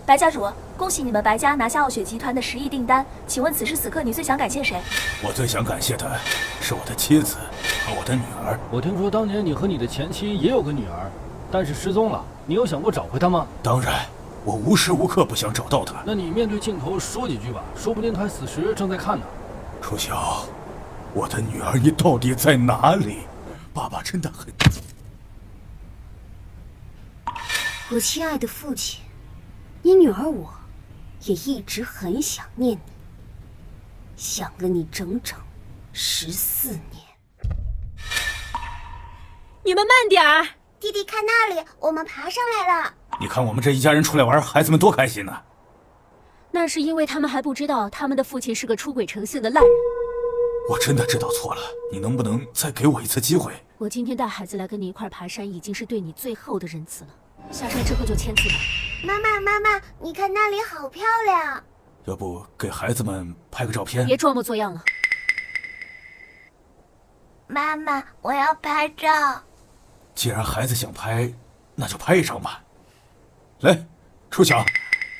白家主，恭喜你们白家拿下傲雪集团的10亿订单。请问此时此刻你最想感谢谁？我最想感谢的是我的妻子和我的女儿。我听说当年你和你的前妻也有个女儿，但是失踪了。你有想过找回她吗？当然，我无时无刻不想找到她。那你面对镜头说几句吧，说不定她死时正在看呢。楚晓，我的女儿，你到底在哪里？爸爸真的很……我亲爱的父亲，你女儿我也一直很想念你，想了你整整14年。你们慢点儿！弟弟，看那里，我们爬上来了。你看我们这一家人出来玩，孩子们多开心呢。那是因为他们还不知道他们的父亲是个出轨成性的烂人。我真的知道错了，你能不能再给我一次机会？我今天带孩子来跟你一块爬山，已经是对你最后的仁慈了。下山之后就签字吧。妈妈，妈妈，你看那里好漂亮。要不给孩子们拍个照片？别装模作样了。妈妈，我要拍照。既然孩子想拍，那就拍一张吧。来，楚晓，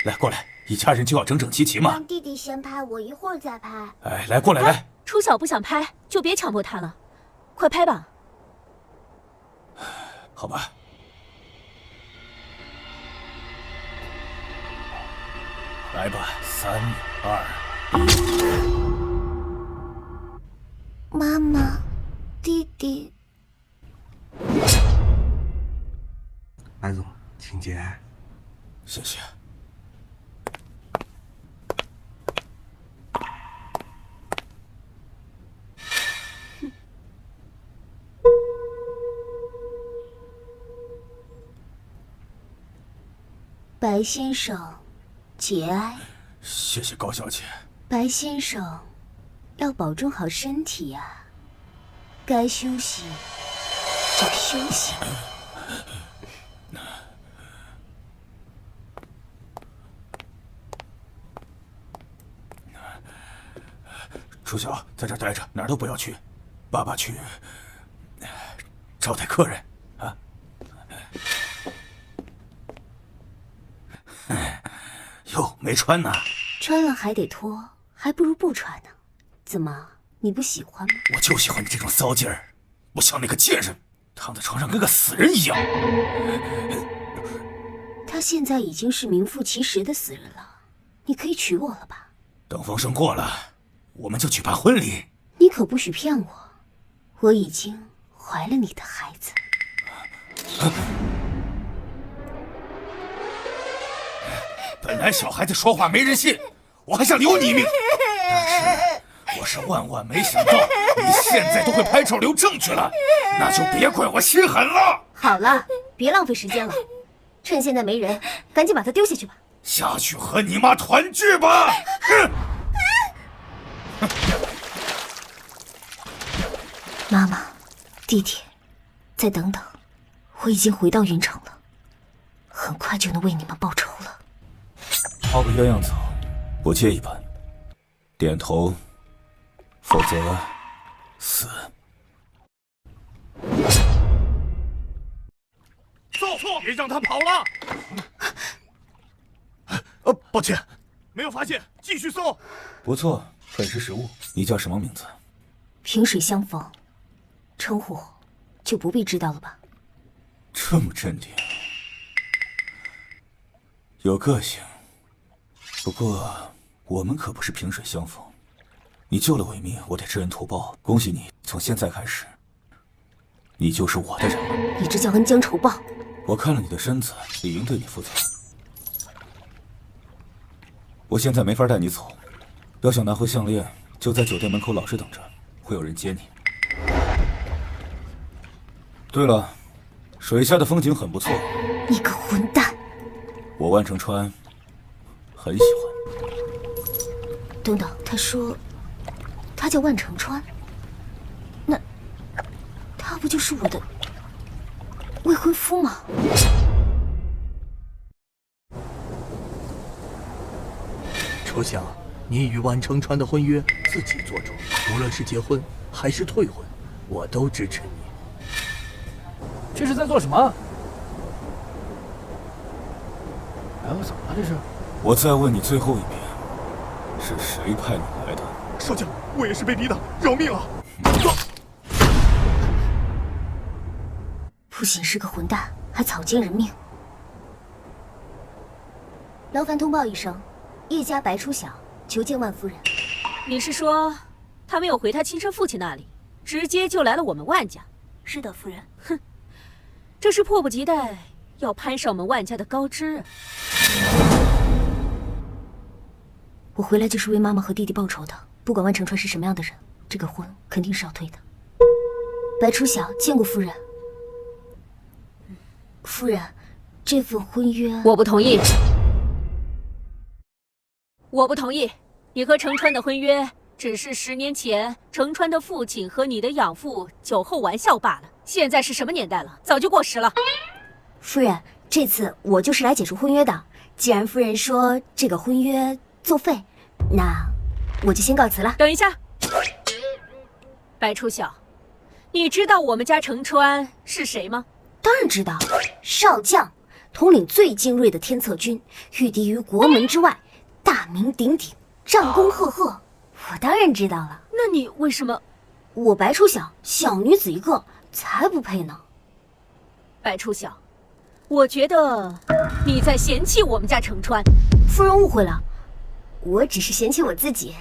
来过来，一家人就要整整齐齐嘛。让弟弟先拍，我一会儿再拍。哎，来过来来。楚晓不想拍，就别强迫他了，快拍吧。好吧。来吧，3、2、1。妈妈，弟弟。白总，请节哀。谢谢。白先生，节哀。谢谢高小姐。白先生，要保重好身体呀，该休息就休息。楚晓，在这儿待着，哪儿都不要去。爸爸去招待客人啊。哟，没穿呢。穿了还得脱，还不如不穿呢。怎么，你不喜欢吗？我就喜欢你这种骚劲儿，不像那个贱人，躺在床上跟个死人一样。他现在已经是名副其实的死人了，你可以娶我了吧？等风声过了，我们就举办婚礼。你可不许骗我，我已经怀了你的孩子。本来小孩子说话没人信，我还想留你一命，但是我是万万没想到你现在都会拍照留证据了，那就别怪我心狠了。好了，别浪费时间了，趁现在没人，赶紧把他丢下去吧。下去和你妈团聚吧。妈妈，弟弟，再等等，我已经回到云城了，很快就能为你们报仇了。泡个鸳鸯草，不介意吧？点头，否则死。搜，别让他跑了！抱歉，没有发现，继续搜。不错，很识时务。你叫什么名字？萍水相逢，称呼就不必知道了吧？这么镇定，有个性。不过我们可不是萍水相逢，你救了我一命，我得知恩图报。恭喜你，从现在开始，你就是我的人了。你这叫恩将仇报。我看了你的身子，理应对你负责。我现在没法带你走，要想拿回项链，就在酒店门口老实等着，会有人接你。对了，水下的风景很不错。你个混蛋！我万成川很喜欢。等等，他说他叫万成川，那他不就是我的未婚夫吗？楚晓，你与万成川的婚约自己做主，无论是结婚还是退婚，我都支持你。这是在做什么？哎，我怎么了这是？我再问你最后一遍，是谁派你来的？少将，我也是被逼的，饶命啊！不仅是个混蛋，还草菅人命。劳烦通报一声，叶家白初晓求见万夫人。你是说，他没有回他亲生父亲那里，直接就来了我们万家？是的，夫人。哼，这是迫不及待要攀上我们万家的高枝啊！我回来就是为妈妈和弟弟报仇的，不管万成川是什么样的人，这个婚肯定是要退的。白初晓见过夫人。夫人，这份婚约我不同意。我不同意，你和程川的婚约只是10年前程川的父亲和你的养父酒后玩笑罢了。现在是什么年代了？早就过时了。夫人，这次我就是来解除婚约的。既然夫人说这个婚约作废，那我就先告辞了。等一下，白初晓，你知道我们家程川是谁吗？当然知道，少将，统领最精锐的天策军，御敌于国门之外，大名鼎鼎，战功赫赫。我当然知道了。那你为什么？我白初晓，小女子一个，才不配呢。白初晓，我觉得你在嫌弃我们家程川。夫人误会了，我只是嫌弃我自己。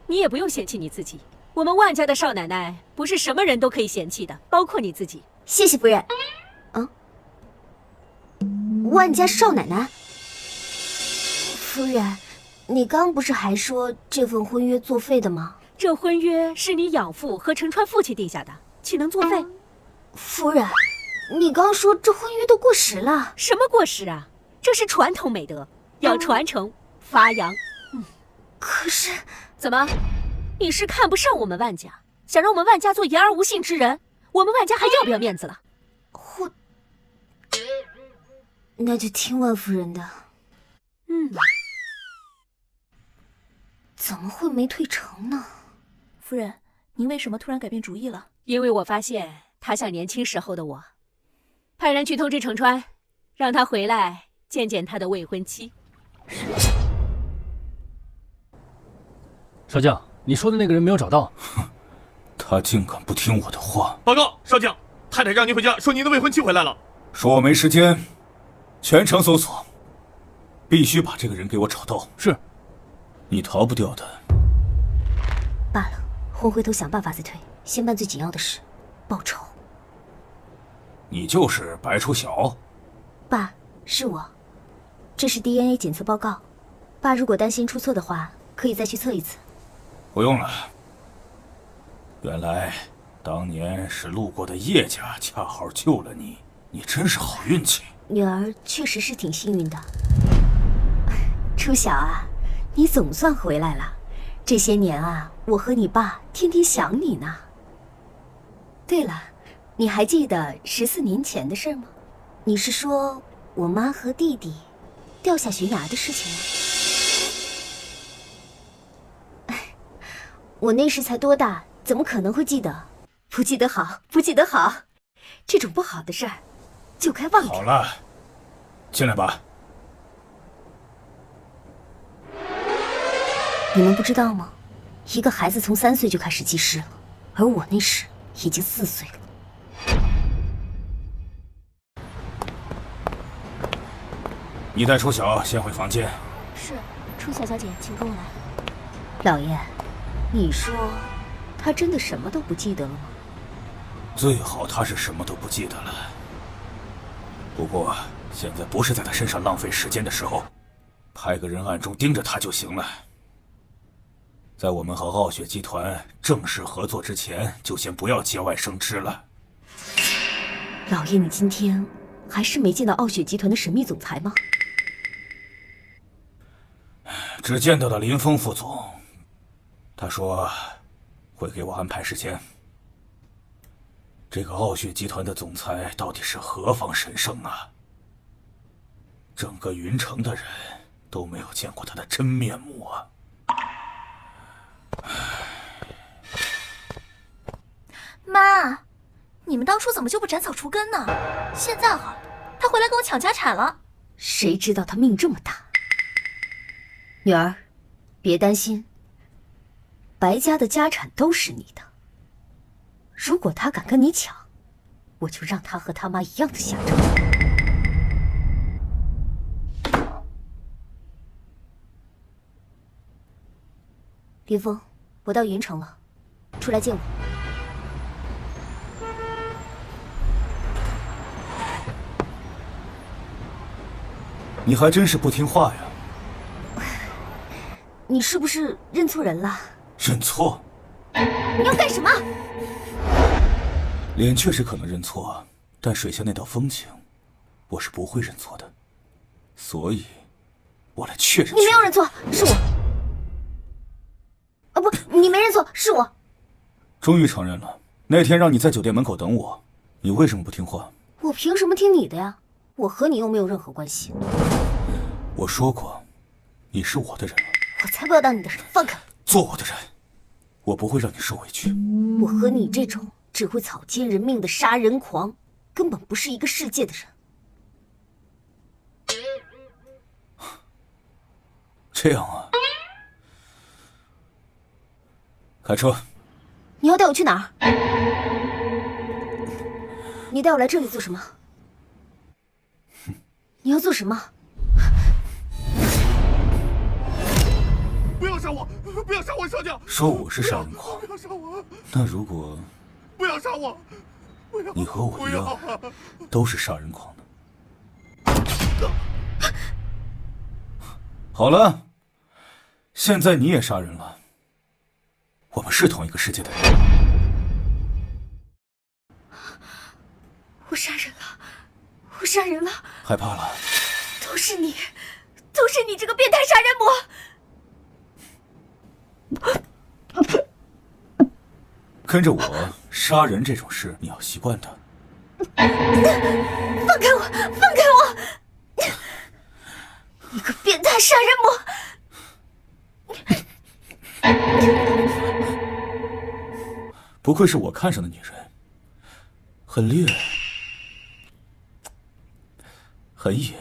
你也不用嫌弃你自己，我们万家的少奶奶不是什么人都可以嫌弃的，包括你自己。谢谢夫人。万家少奶奶，夫人，你刚不是还说这份婚约作废的吗？这婚约是你养父和程川父亲定下的，岂能作废？夫人，你刚说这婚约都过时了。什么过时啊？这是传统美德，要传承发扬。可是，怎么？你是看不上我们万家，想让我们万家做言而无信之人？我们万家还要不要面子了？那就听万夫人的。怎么会没退成呢？夫人，您为什么突然改变主意了？因为我发现他像年轻时候的我，派人去通知程川，让他回来见见他的未婚妻。少将，你说的那个人没有找到。他竟敢不听我的话！报告少将，太太让您回家，说您的未婚妻回来了。说我没时间，全城搜索，必须把这个人给我找到。是，你逃不掉的。罢了，婚回头想办法再退，先办最紧要的事，报仇。你就是白初晓？爸，是我。这是 DNA 检测报告，爸如果担心出错的话，可以再去测一次。不用了。原来当年是路过的叶家恰好救了你，你真是好运气。女儿确实是挺幸运的。初晓啊，你总算回来了。这些年啊，我和你爸天天想你呢。对了，你还记得14年前的事吗？你是说我妈和弟弟掉下悬崖的事情吗？我那时才多大，怎么可能会记得？不记得好，不记得好。这种不好的事儿，就该忘掉。好了，进来吧。你们不知道吗？一个孩子从3岁就开始记事了，而我那时已经4岁了。你带初晓先回房间。是，初晓小姐，请跟我来。老爷，你说他真的什么都不记得了吗？最好他是什么都不记得了。不过现在不是在他身上浪费时间的时候，派个人暗中盯着他就行了。在我们和傲雪集团正式合作之前，就先不要节外生枝了。老爷，你今天还是没见到傲雪集团的神秘总裁吗？只见到了林峰副总，他说会给我安排时间。这个傲雪集团的总裁到底是何方神圣啊？整个云城的人都没有见过他的真面目啊！妈，你们当初怎么就不斩草除根呢？现在好，他回来跟我抢家产了。谁知道他命这么大？女儿，别担心，白家的家产都是你的。如果他敢跟你抢，我就让他和他妈一样的下场。林峰，我到云城了，出来见我。你还真是不听话呀！你是不是认错人了？认错？你要干什么？脸确实可能认错，但水下那道风景，我是不会认错的。所以，我来确认。你没有认错，是我。啊不，你没认错，是我。终于承认了。那天让你在酒店门口等我，你为什么不听话？我凭什么听你的呀？我和你又没有任何关系。我说过，你是我的人了。我才不要当你的人，放开！做我的人，我不会让你受委屈。我和你这种只会草菅人命的杀人狂，根本不是一个世界的人。这样啊？开车。你要带我去哪儿？你带我来这里做什么？你要做什么？不要杀我！不要杀我，上将！说我是杀人狂，不要杀我！那如果不要杀我！不要！你和我一样，都是杀人狂呢？好了，现在你也杀人了，我们是同一个世界的人。我杀人了，我杀人了！害怕了？都是你，都是你这个变态杀人魔！跟着我杀人这种事，你要习惯的。放开我！放开我！你个变态杀人魔！不愧是我看上的女人，很烈，很野。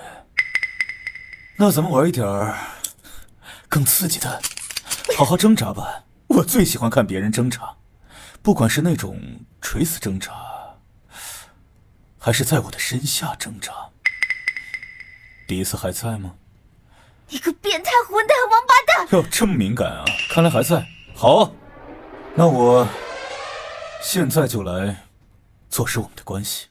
那咱们玩一点更刺激的，好好挣扎吧。我最喜欢看别人挣扎，不管是那种垂死挣扎，还是在我的身下挣扎。第一次还在吗？你个变态混蛋王八蛋！哟，这么敏感啊？看来还在。好，那我现在就来坐实我们的关系。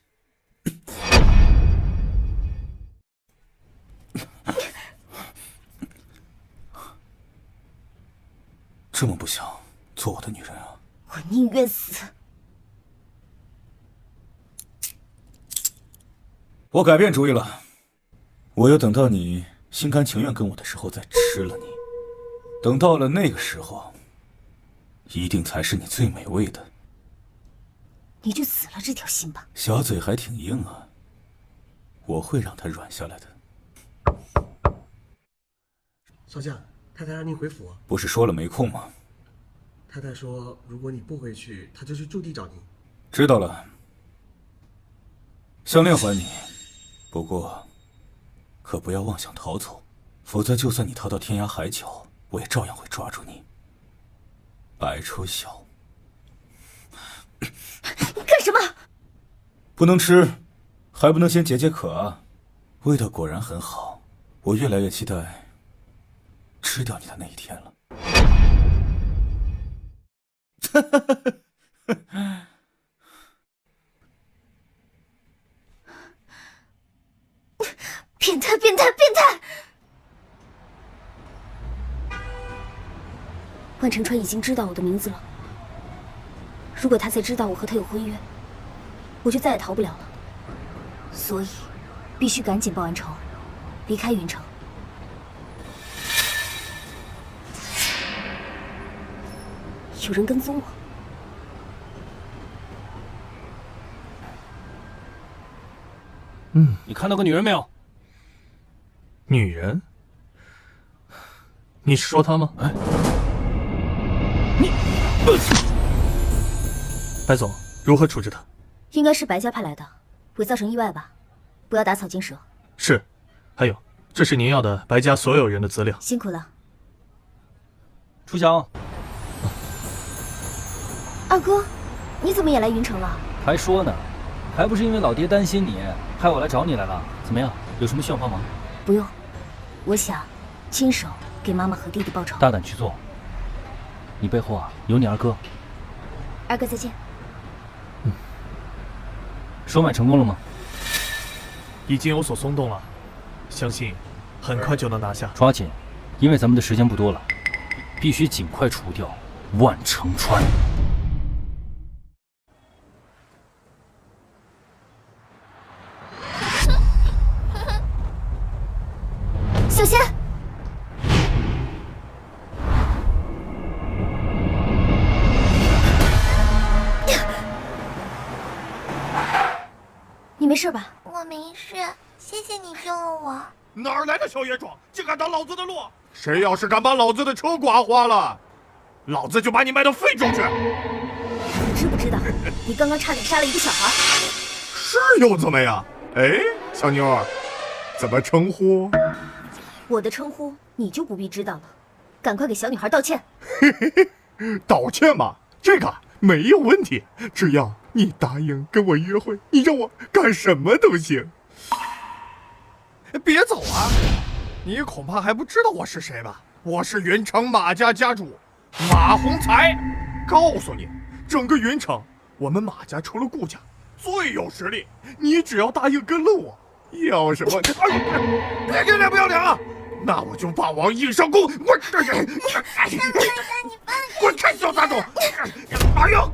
这么不想做我的女人啊？我宁愿死。我改变主意了，我要等到你心甘情愿跟我的时候再吃了你。等到了那个时候，一定才是你最美味的。你就死了这条心吧。小嘴还挺硬啊，我会让它软下来的。少将，太太让您回府。不是说了没空吗？太太说，如果你不回去，她就去驻地找您。知道了。项链还你，不过可不要妄想逃走，否则就算你逃到天涯海角，我也照样会抓住你。白臭小。你干什么？不能吃，还不能先解解渴啊！味道果然很好，我越来越期待吃掉你的那一天了。变态，变态，变态！万承川已经知道我的名字了。如果他再知道我和他有婚约，我就再也逃不了了。所以，必须赶紧报完仇，离开云城。有人跟踪我。你看到个女人没有？女人？你是说她吗？哎，白总，如何处置她？应该是白家派来的，伪造成意外吧？不要打草惊蛇。是，还有，这是您要的白家所有人的资料。辛苦了，初晓，二哥，你怎么也来云城了？还说呢，还不是因为老爹担心你，害我来找你来了。怎么样，有什么需要帮忙？不用，我想亲手给妈妈和弟弟报仇。大胆去做。你背后啊有你二哥。二哥再见。收买成功了吗？已经有所松动了，相信很快就能拿下。抓紧，因为咱们的时间不多了，必须尽快除掉万城川。小仙，你没事吧？我没事，谢谢你救了我。哪儿来的小野种，竟敢挡老子的路！谁要是敢把老子的车刮花了，老子就把你卖到非洲去！你知不知道，你刚刚差点杀了一个小孩？是又怎么样？哎，小妞儿，怎么称呼？我的称呼你就不必知道了，赶快给小女孩道歉。道歉嘛，这个没有问题，只要你答应跟我约会，你让我干什么都行。别走啊！你恐怕还不知道我是谁吧？我是云城马家家主马洪才。告诉你，整个云城，我们马家除了顾家最有实力。你只要答应跟了我，要什么？别给脸不要脸啊！那我就霸王硬上弓！我滚开，小杂种！哎呦，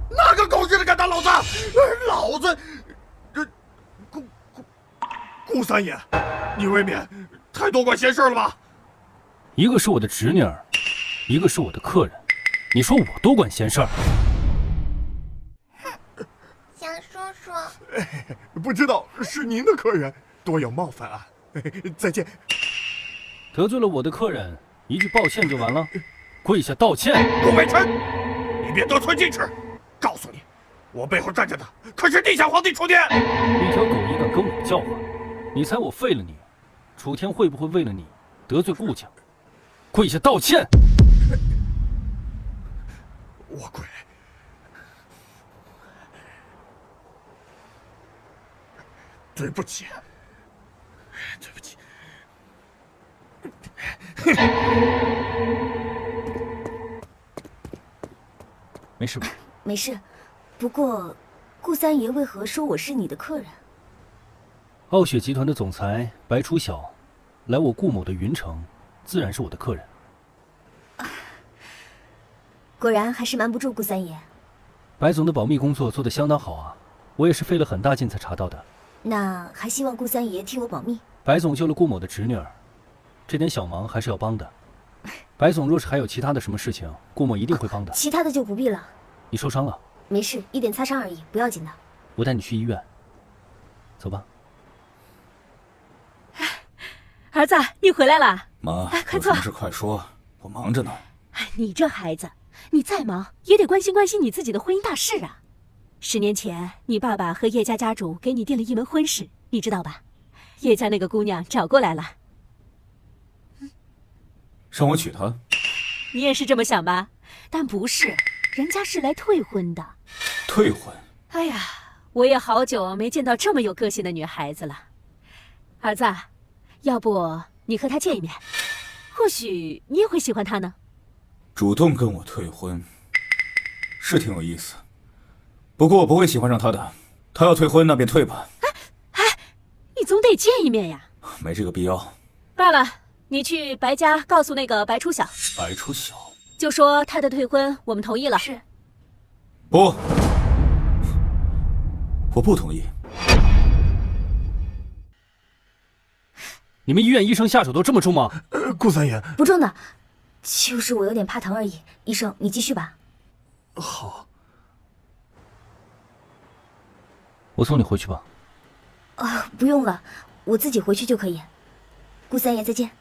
哪个狗日的敢打老子？老子，顾三爷，你未免太多管闲事了吧？一个是我的侄女儿，一个是我的客人，你说我多管闲事儿？想说说，不知道是您的客人，多有冒犯啊！再见。得罪了我的客人，一句抱歉就完了，跪下道歉。顾北辰，你别得寸进尺！告诉你，我背后站着的可是地下皇帝楚天。一条狗也敢跟我叫唤，你猜我废了你？楚天会不会为了你得罪顾家？跪下道歉！我跪。对不起，对不起。没事吧？没事，不过顾三爷为何说我是你的客人？傲雪集团的总裁白初晓来我顾某的云城，自然是我的客人。果然还是瞒不住顾三爷。白总的保密工作做得相当好啊，我也是费了很大劲才查到的。那还希望顾三爷替我保密。白总救了顾某的侄女儿，这点小忙还是要帮的。白总若是还有其他的什么事情，顾某一定会帮的。其他的就不必了。你受伤了？没事，一点擦伤而已，不要紧的。我带你去医院。走吧。儿子，你回来了。妈，快坐。有什么事快说，我忙着呢。你这孩子，你再忙也得关心关心你自己的婚姻大事啊。10年前，你爸爸和叶家家主给你定了一门婚事，你知道吧？叶家那个姑娘找过来了，让我娶她？你也是这么想吧？但不是，人家是来退婚的。退婚？哎呀，我也好久没见到这么有个性的女孩子了。儿子，要不你和她见一面，或许你也会喜欢她呢。主动跟我退婚，是挺有意思。不过我不会喜欢上她的，她要退婚那便退吧。你总得见一面呀。没这个必要。罢了，你去白家告诉那个白初晓，白初晓，就说他的退婚我们同意了。是。不，我不同意。你们医院医生下手都这么重吗？顾三爷，不重的，就是我有点怕疼而已。医生，你继续吧。好。我送你回去吧。不用了，我自己回去就可以。顾三爷，再见。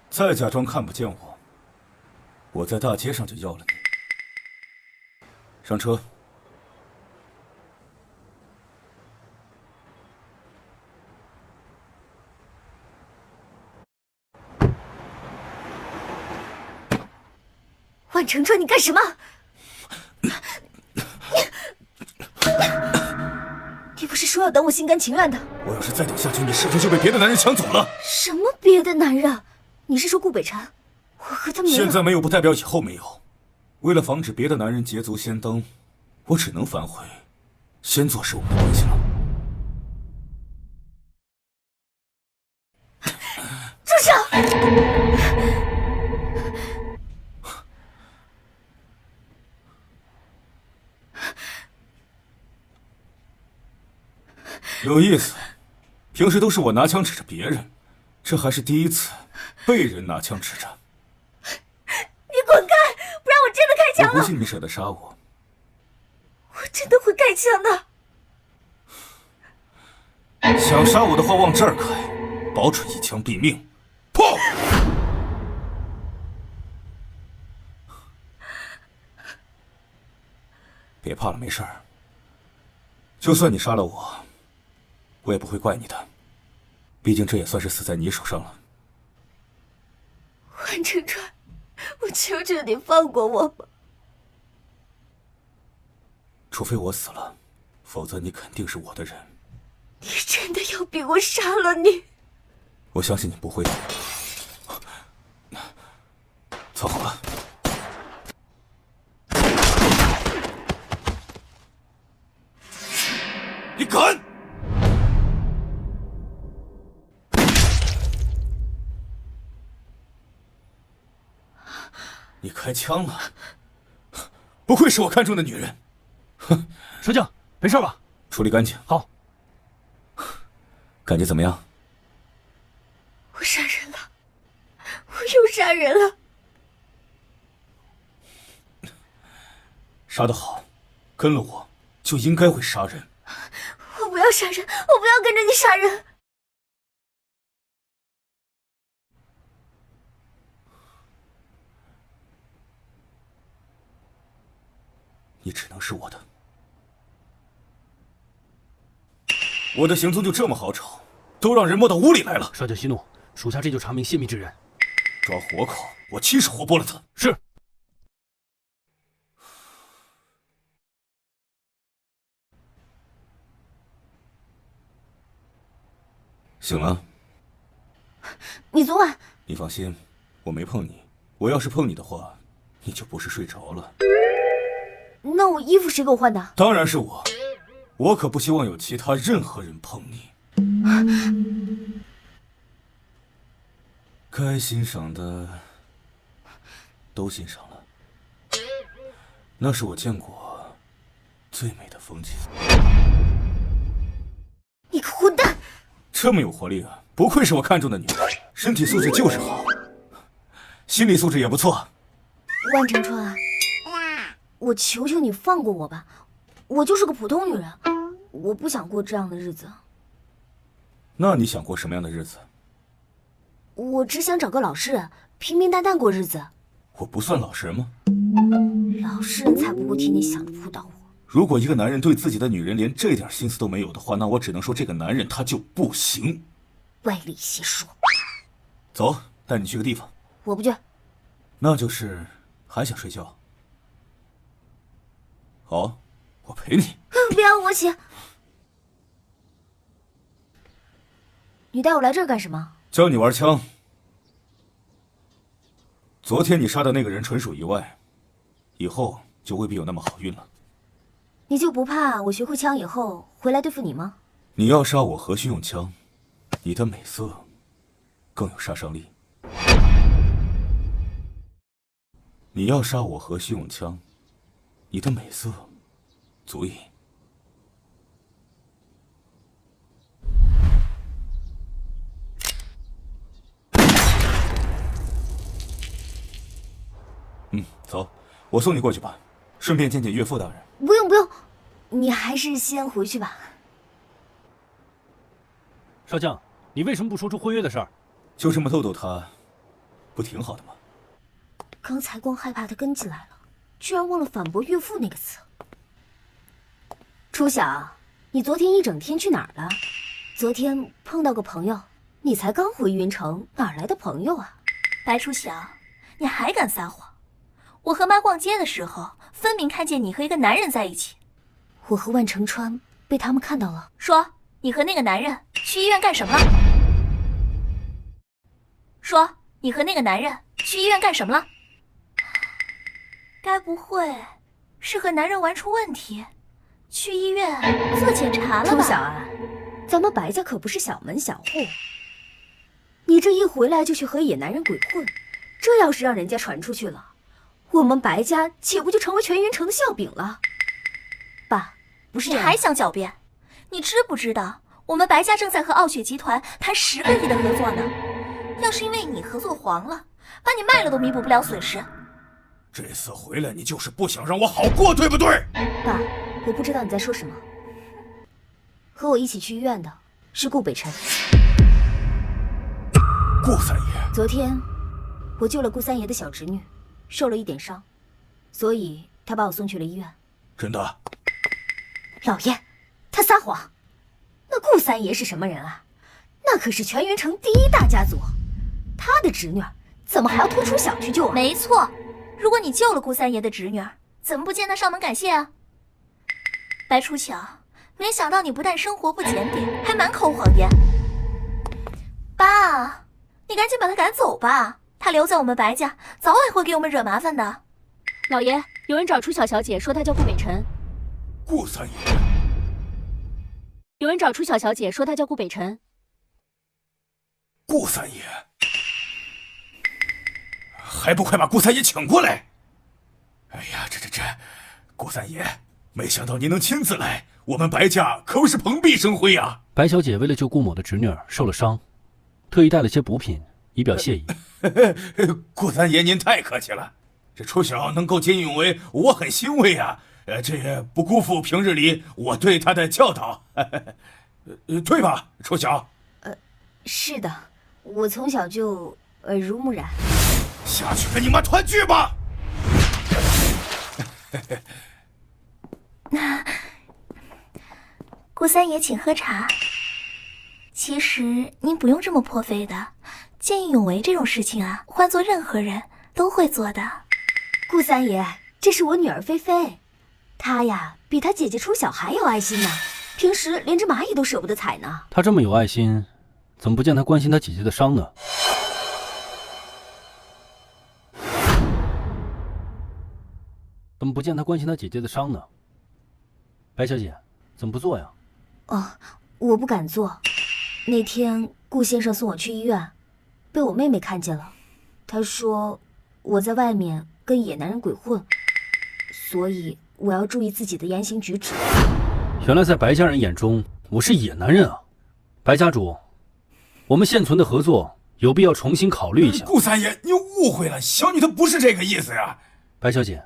再假装看不见我，我在大街上就要了你。上车。万成川，你干什么？你不是说要等我心甘情愿的？我要是再等下去，你是不是就被别的男人抢走了？什么别的男人？你是说顾北辰？我和他没有。现在没有不代表以后没有。为了防止别的男人捷足先登，我只能反悔，先坐实我们的关系了。住手！有意思，平时都是我拿枪指着别人，这还是第一次被人拿枪指着。你滚开，不然我真的开枪了！我不信你舍得杀我。我真的会开枪的。想杀我的话往这儿开，保准一枪毙命。破！别怕了，没事儿。就算你杀了我，我也不会怪你的，毕竟这也算是死在你手上了。万成川，我求求你放过我吧！除非我死了，否则你肯定是我的人。你真的要逼我杀了你？我相信你不会的。坐好了。你敢！你开枪了，不愧是我看中的女人。哼，蛇将，没事吧？处理干净。好。感觉怎么样？我杀人了，我又杀人了。杀得好，跟了我就应该会杀人。我不要杀人，我不要跟着你杀人。你只能是我的。我的行踪就这么好找，都让人摸到屋里来了。少将息怒，属下这就查明泄密之人。抓活口，我亲手活剥了他。是。醒了。你昨晚……你放心，我没碰你。我要是碰你的话，你就不是睡着了。那我衣服谁给我换的？当然是我。我可不希望有其他任何人碰你。该欣赏的都欣赏了，那是我见过最美的风景。你个混蛋！这么有活力啊，不愧是我看中的女人，身体素质就是好，心理素质也不错。万成川，我求求你放过我吧，我就是个普通女人，我不想过这样的日子。那你想过什么样的日子？我只想找个老实人，平平淡淡过日子。我不算老实人吗？老实人才不会天天想着扑倒我。如果一个男人对自己的女人连这点心思都没有的话，那我只能说这个男人他就不行。歪理邪说。走，带你去个地方。我不去。那就是还想睡觉？好，我陪你。不要我起。你带我来这儿干什么？教你玩枪。昨天你杀的那个人纯属意外，以后就未必有那么好运了。你就不怕我学会枪以后回来对付你吗？你要杀我何须用枪？你的美色更有杀伤力。你要杀我何须用枪？你的美色足以。走，我送你过去吧，顺便见见岳父大人。不用不用，你还是先回去吧。少将，你为什么不说出婚约的事儿？就这么逗逗他，不挺好的吗？刚才光害怕他跟进来了，居然忘了反驳岳父那个词。初晓，你昨天一整天去哪儿了？昨天碰到个朋友，你才刚回云城，哪来的朋友啊？白初晓，你还敢撒谎？我和妈逛街的时候，分明看见你和一个男人在一起。我和万成川被他们看到了。说，你和那个男人去医院干什么了？说，你和那个男人去医院干什么了？该不会是和男人玩出问题，去医院做检查了吧？初晓啊，咱们白家可不是小门小户，你这一回来就去和野男人鬼混，这要是让人家传出去了，我们白家岂不就成为全云城的笑柄了？爸，不是这样。你还想狡辩？你知不知道我们白家正在和傲雪集团谈10个亿的合作呢？要是因为你合作黄了，把你卖了都弥补不了损失。这次回来你就是不想让我好过，对不对？爸，我不知道你在说什么。和我一起去医院的是顾北辰。顾三爷，昨天我救了顾三爷的小侄女，受了一点伤，所以他把我送去了医院。真的？老爷，他撒谎。那顾三爷是什么人啊？那可是全云城第1大家族，他的侄女怎么还要托初晓去救啊？没错，如果你救了顾三爷的侄女，怎么不见他上门感谢啊？白初晓，没想到你不但生活不检点，还满口谎言。爸，你赶紧把他赶走吧，他留在我们白家，早晚会给我们惹麻烦的。老爷，有人找初晓小姐，说她叫顾北辰。顾三爷，有人找初晓小姐，说她叫顾北辰。顾三爷，还不快把顾三爷请过来！哎呀，这，顾三爷，没想到您能亲自来，我们白家可谓是蓬荜生辉啊！白小姐为了救顾某的侄女儿受了伤，特意带了些补品以表谢意。顾三爷您太客气了，这初晓能够见义勇为，我很欣慰啊。这也不辜负平日里我对他的教导，对吧，初晓？是的，我从小就耳濡目染。下去跟你妈团聚吧！顾三爷，请喝茶。其实您不用这么破费的，见义勇为这种事情啊，换做任何人都会做的。顾三爷，这是我女儿菲菲，她呀比她姐姐初晓还有爱心呢，平时连只蚂蚁都舍不得踩呢。她这么有爱心，怎么不见她关心她姐姐的伤呢？怎么不见她关心她姐姐的伤呢？白小姐，怎么不做呀？哦，我不敢做。那天顾先生送我去医院，被我妹妹看见了，她说我在外面跟野男人鬼混，所以我要注意自己的言行举止。原来在白家人眼中，我是野男人啊！白家主，我们现存的合作有必要重新考虑一下。顾三爷，你误会了，小女她不是这个意思呀。白小姐，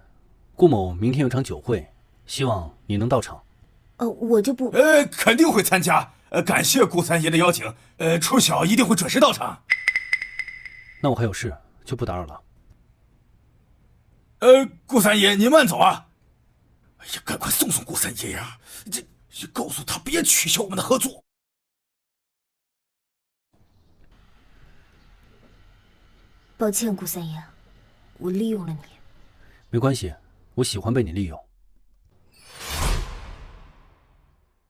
顾某明天有场酒会，希望你能到场。我就不……肯定会参加。感谢顾三爷的邀请。初晓一定会准时到场。那我还有事，就不打扰了。顾三爷您慢走啊！哎呀，赶快送顾三爷呀！这告诉他别取消我们的合作。抱歉，顾三爷，我利用了你。没关系，我喜欢被你利用。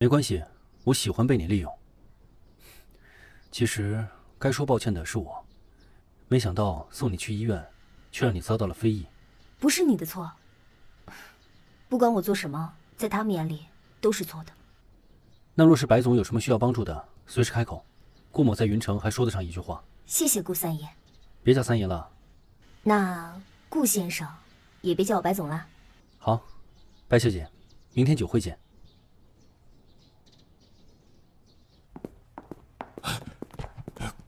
没关系，我喜欢被你利用。其实该说抱歉的是我，没想到送你去医院，却让你遭到了非议。不是你的错，不管我做什么，在他们眼里都是错的。那若是白总有什么需要帮助的，随时开口。顾某在云城还说得上一句话。谢谢顾三爷。别叫三爷了。那顾先生也别叫我白总了。好，白小姐，明天酒会见。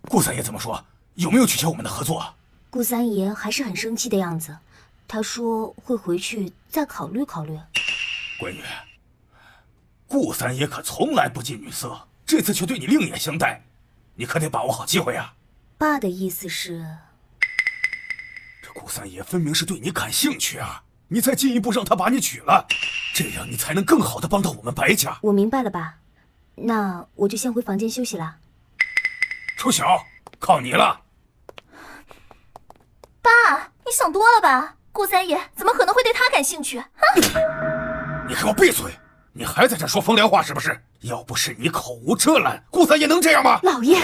顾三爷怎么说？有没有取消我们的合作？顾三爷还是很生气的样子，他说会回去再考虑考虑。闺女，顾三爷可从来不近女色，这次却对你另眼相待，你可得把握好机会啊！爸的意思是，这顾三爷分明是对你感兴趣啊，你再进一步让他把你娶了，这样你才能更好的帮到我们白家。我明白了吧？那我就先回房间休息了。楚晓，靠你了。爸，你想多了吧？顾三爷怎么可能会对他感兴趣？你给我闭嘴！你还在这说风凉话是不是？要不是你口无遮拦，顾三爷能这样吗？老爷，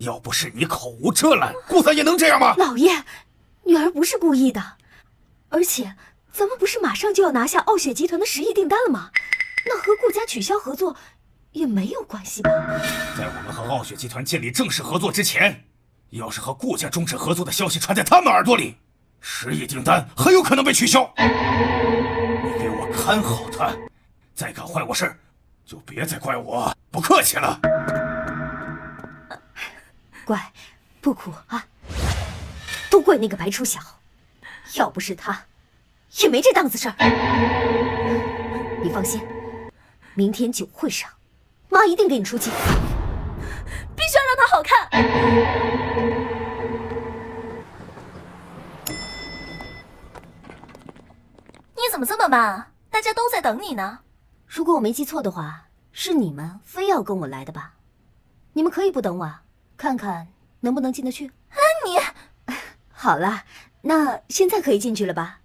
要不是你口无遮拦，顾三爷能这样吗？老爷，女儿不是故意的，而且咱们不是马上就要拿下傲雪集团的10亿订单了吗？那和顾家取消合作也没有关系吧？在我们和傲雪集团建立正式合作之前，要是和顾家终止合作的消息传在他们耳朵里，10亿订单很有可能被取消。你给我看好他，再敢坏我事，就别再怪我不客气了。乖，不哭啊！都怪那个白初晓，要不是他，也没这档子事儿。你放心，明天酒会上，妈一定给你出气，必须要让他好看。你怎么这么慢？大家都在等你呢。如果我没记错的话，是你们非要跟我来的吧？你们可以不等我，看看能不能进得去。你好了，那现在可以进去了吧？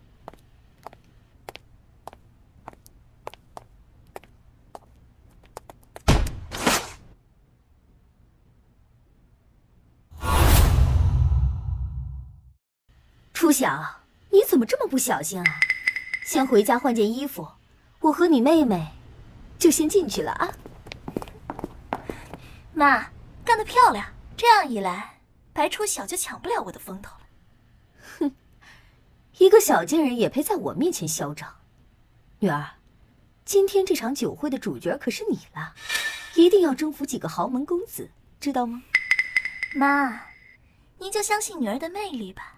初晓，你怎么这么不小心啊？先回家换件衣服，我和你妹妹就先进去了啊。妈，干得漂亮！这样一来，白初晓就抢不了我的风头了。哼，一个小贱人也配在我面前嚣张？女儿，今天这场酒会的主角可是你了，一定要征服几个豪门公子，知道吗？妈，您就相信女儿的魅力吧。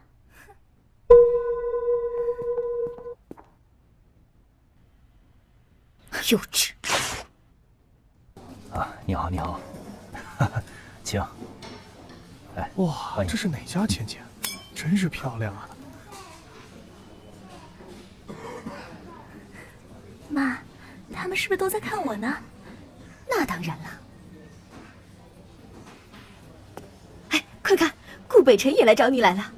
幼稚！啊，你好，你好，请。来，哇，这是哪家千金？真是漂亮啊！妈，他们是不是都在看我呢？那当然了。哎，快看，顾北辰也来找你来了。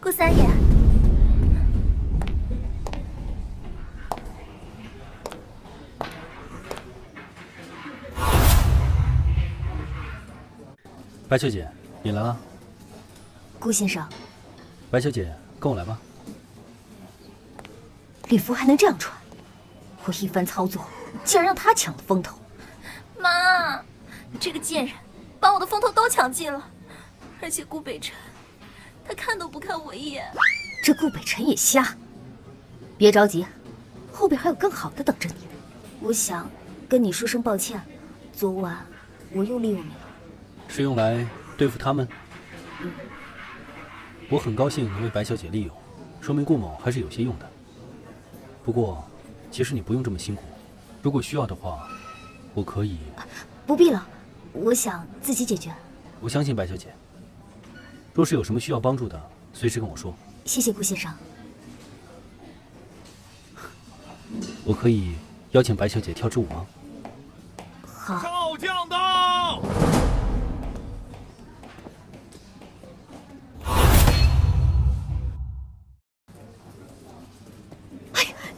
顾三爷。白小姐，你来了。顾先生，白小姐，跟我来吧。礼服还能这样穿？我一番操作，竟然让他抢了风头。妈，这个贱人把我的风头都抢尽了，而且顾北辰，他看都不看我一眼。这顾北辰也瞎。别着急，后边还有更好的等着你。我想跟你说声抱歉，昨晚我又利用你了。是用来对付他们？我很高兴能为白小姐利用，说明顾某还是有些用的。不过，其实你不用这么辛苦，如果需要的话，我可以。不必了，我想自己解决。我相信白小姐，若是有什么需要帮助的，随时跟我说。谢谢顾先生。我可以邀请白小姐跳支舞吗？好。少将到！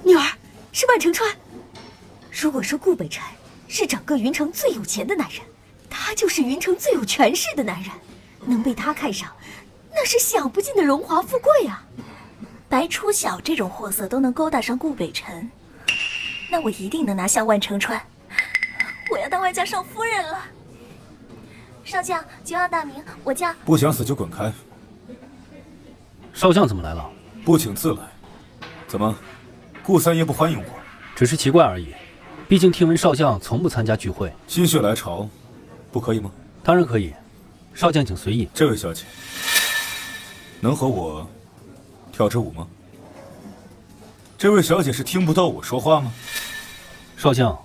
女儿是万成川。如果说顾北辰是整个云城最有钱的男人，他就是云城最有权势的男人。能被他看上，那是享不尽的荣华富贵啊！白初晓这种货色都能勾搭上顾北辰，那我一定能拿下万成川。我要当万家少夫人了。少将，久仰大名，我叫……不想死就滚开！少将怎么来了？不请自来。怎么？顾三爷不欢迎我？只是奇怪而已。毕竟听闻少将从不参加聚会。心血来潮，不可以吗？当然可以，少将请随意。这位小姐，能和我跳支舞吗？这位小姐是听不到我说话吗？少将，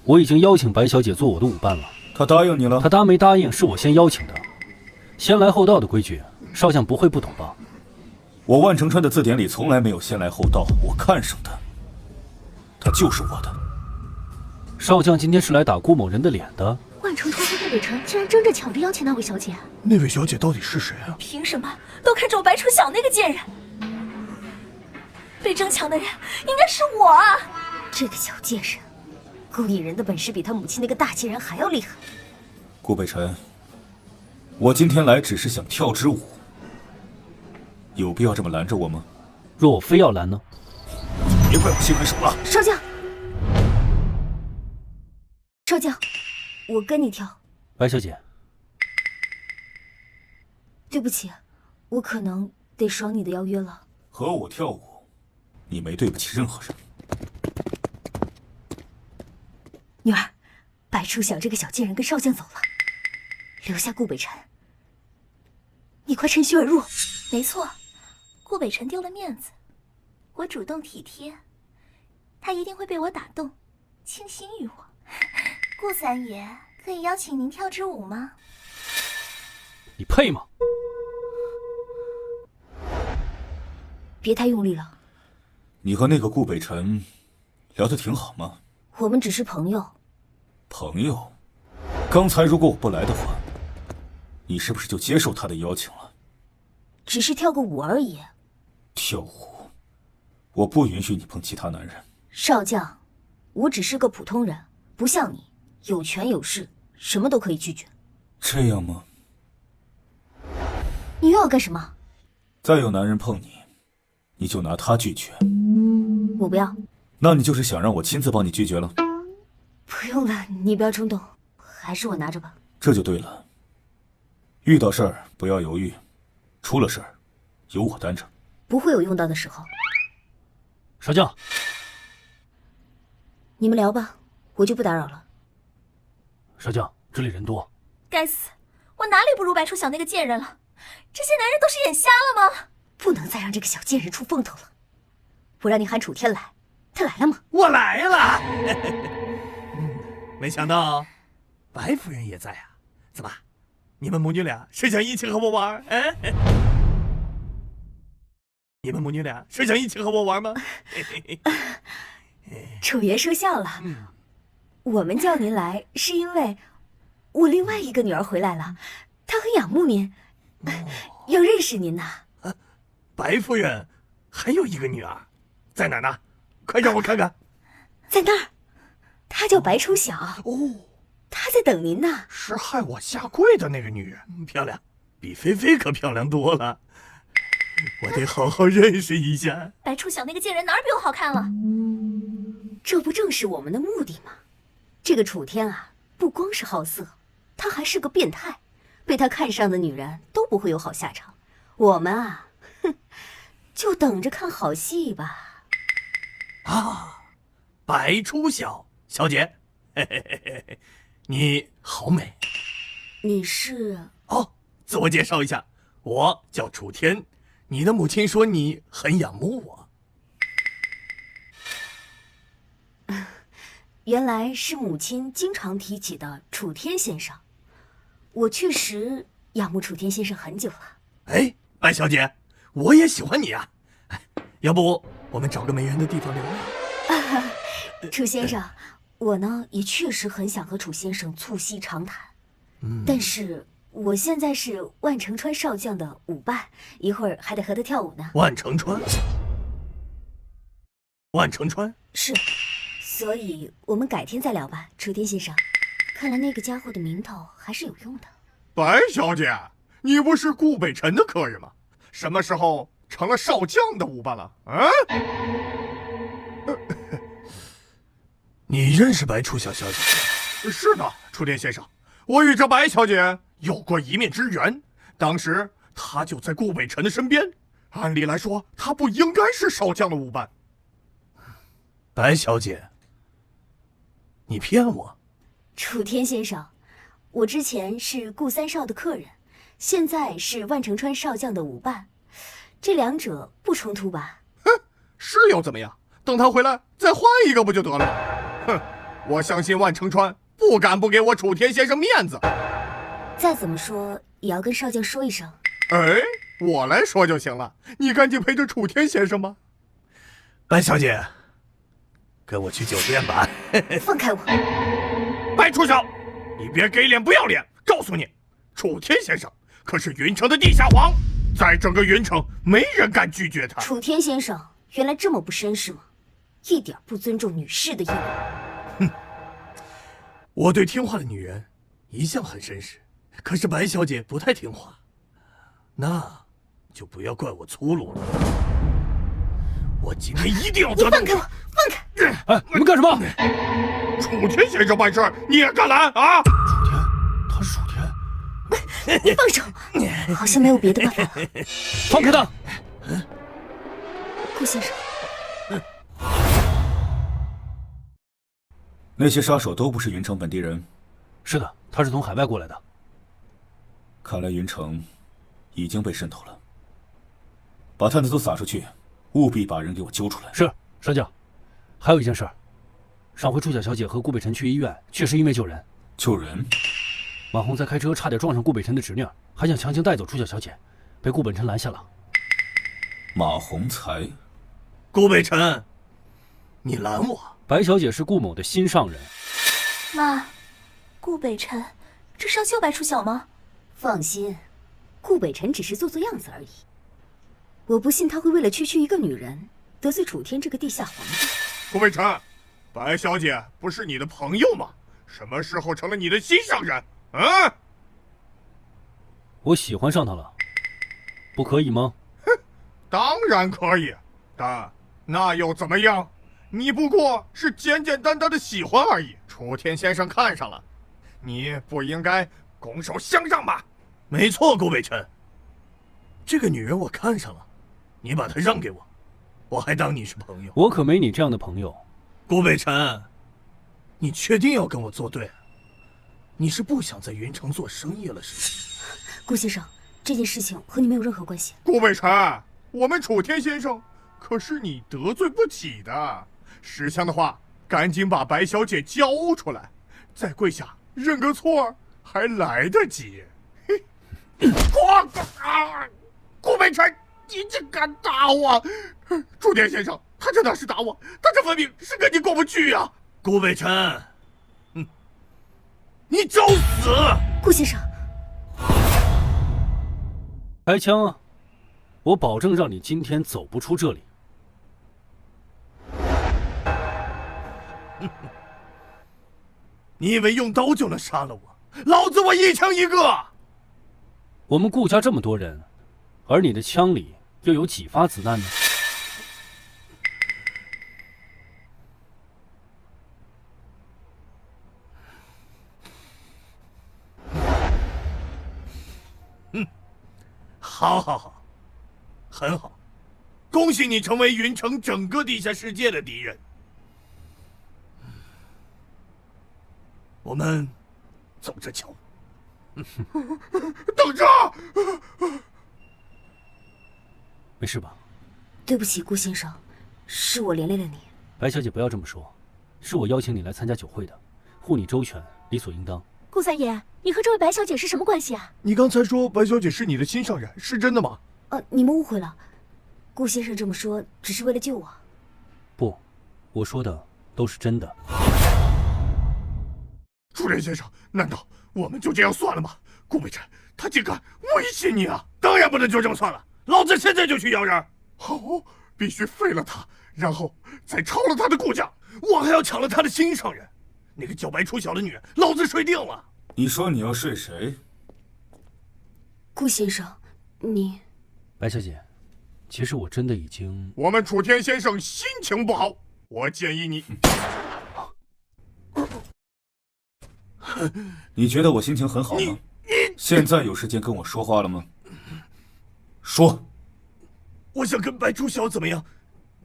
我已经邀请白小姐做我的舞伴了。她答应你了？她答没答应是我先邀请的，先来后到的规矩，少将不会不懂吧？我万承川的字典里从来没有先来后到，我看上的，他就是我的。少将今天是来打顾某人的脸的。万承川和顾北辰竟然争着抢着邀请那位小姐，那位小姐到底是谁啊？凭什么都看着我白楚晓那个贱人？被争抢的人应该是我啊！这个小贱人，勾引人的本事比他母亲那个大贱人还要厉害。顾北辰，我今天来只是想跳支舞，有必要这么拦着我吗？若我非要拦呢？别怪我心狠手辣。少将，少将，我跟你跳。白小姐，对不起，我可能得爽你的邀约了。和我跳舞，你没对不起任何人。女儿，白楚晓这个小贱人跟少将走了，留下顾北辰，你快趁虚而入。没错，顾北辰丢了面子，我主动体贴，他一定会被我打动，倾心于我。顾三爷，可以邀请您跳支舞吗？你配吗？别太用力了。你和那个顾北辰聊得挺好吗？我们只是朋友。朋友？刚才如果我不来的话，你是不是就接受他的邀请了？只是跳个舞而已。跳舞？我不允许你碰其他男人。少将，我只是个普通人，不像你有权有势，什么都可以拒绝。这样吗？你又要干什么？再有男人碰你，你就拿他拒绝。我不要。那你就是想让我亲自帮你拒绝了？不用了，你不要冲动，还是我拿着吧。这就对了。遇到事儿不要犹豫，出了事儿由我担着。不会有用到的时候。少将，你们聊吧，我就不打扰了。少将，这里人多。该死，我哪里不如白楚晓那个贱人了？这些男人都是眼瞎了吗？不能再让这个小贱人出风头了。我让你喊楚天来，他来了吗？我来了。没想到白夫人也在啊！怎么，你们母女俩是想一起和我玩？你们母女俩是想一起和我玩吗？楚爷说笑了。我们叫您来是因为我另外一个女儿回来了，她很仰慕您，要认识您呐。白夫人还有一个女儿，在哪呢？快让我看看。在那儿，她叫白楚晓。她在等您呢。是害我下跪的那个女人，漂亮，比菲菲可漂亮多了。我得好好认识一下。白楚晓那个贱人哪儿比我好看了？这不正是我们的目的吗？这个楚天啊，不光是好色，他还是个变态，被他看上的女人都不会有好下场。我们啊，就等着看好戏吧。啊，白楚晓小姐，你好美。你是？哦，自我介绍一下，我叫楚天。你的母亲说你很仰慕我。原来是母亲经常提起的楚天先生。我确实仰慕楚天先生很久了。哎，白小姐，我也喜欢你啊！要不我们找个没人的地方聊聊？楚先生，我呢也确实很想和楚先生促膝长谈，但是我现在是万承川少将的舞伴，一会儿还得和他跳舞呢。万承川？万承川？是，所以我们改天再聊吧，楚天先生。看来那个家伙的名头还是有用的。白小姐，你不是顾北辰的客人吗？什么时候成了少将的舞伴了？啊？你认识白楚晓小姐？是的，楚天先生，我与这白小姐有过一面之缘，当时她就在顾北辰的身边，按理来说，她不应该是少将的舞伴。白小姐，你骗我！楚天先生，我之前是顾三少的客人，现在是万承川少将的舞伴，这两者不冲突吧？哼，是又怎么样？等他回来再换一个不就得了？哼，我相信万承川不敢不给我楚天先生面子。再怎么说也要跟少将说一声。哎，我来说就行了。你赶紧陪着楚天先生吧。白小姐，跟我去酒店吧。放开我！白楚晓，你别给脸不要脸！告诉你，楚天先生可是云城的地下王，在整个云城没人敢拒绝他。楚天先生原来这么不绅士吗？一点不尊重女士的义务。哼，我对听话的女人一向很绅士，可是白小姐不太听话，那就不要怪我粗鲁了。我今天一定要得到你放开我！放开！哎，你们干什么？楚天先生办事你也敢拦啊？楚天，他是楚天。你放手！好像没有别的办法了。放开他！顾先生，那些杀手都不是云城本地人。是的，他是从海外过来的。看来云城已经被渗透了。把探子都撒出去，务必把人给我揪出来。是，上将。还有一件事，上回楚小小姐和顾北辰去医院，确实因为救人。救人？马红在开车差点撞上顾北辰的侄女，还想强行带走楚小小姐，被顾北辰拦下了。马洪才，顾北辰，你拦我？白小姐是顾某的心上人。妈，顾北辰，这是要救白楚晓吗？放心，顾北辰只是做做样子而已。我不信他会为了区区一个女人得罪楚天这个地下皇帝。顾北辰，白小姐不是你的朋友吗？什么时候成了你的心上人？啊！我喜欢上她了，不可以吗？哼，当然可以，但那又怎么样？你不过是简简单单的喜欢而已。楚天先生看上了，你不应该拱手相让吗？没错，顾北辰，这个女人我看上了，你把她让给我，我还当你是朋友。我可没你这样的朋友。顾北辰，你确定要跟我作对？你是不想在云城做生意了是吗？顾先生，这件事情和你没有任何关系。顾北辰，我们楚天先生可是你得罪不起的。识相的话，赶紧把白小姐交出来，再跪下认个错还来得及。顾北辰，你竟敢打我！楚天先生，他这哪是打我，他这分明是跟你过不去呀！顾北辰，你找死！顾先生，开枪啊！我保证让你今天走不出这里。你以为用刀就能杀了我？老子我一枪一个！我们顾家这么多人，而你的枪里又有几发子弹呢？好，很好，恭喜你成为云城整个地下世界的敌人。我们走着瞧。等着！没事吧？对不起，顾先生，是我连累了你。白小姐，不要这么说，是我邀请你来参加酒会的，护你周全，理所应当。顾三爷，你和这位白小姐是什么关系啊？你刚才说白小姐是你的心上人，是真的吗？你们误会了，顾先生这么说只是为了救我。不，我说的都是真的。楚天先生，难道我们就这样算了吗？顾北辰，他竟敢威胁你啊！当然不能就这么算了，老子现在就去要人。好，必须废了他，然后再抄了他的顾家，我还要抢了他的心上人。那个叫白楚晓的女人，老子睡定了。你说你要睡谁？顾先生，你……白小姐，其实我真的已经……我们楚天先生心情不好，我建议你……你觉得我心情很好吗？现在有时间跟我说话了吗？说。我想跟白楚晓怎么样？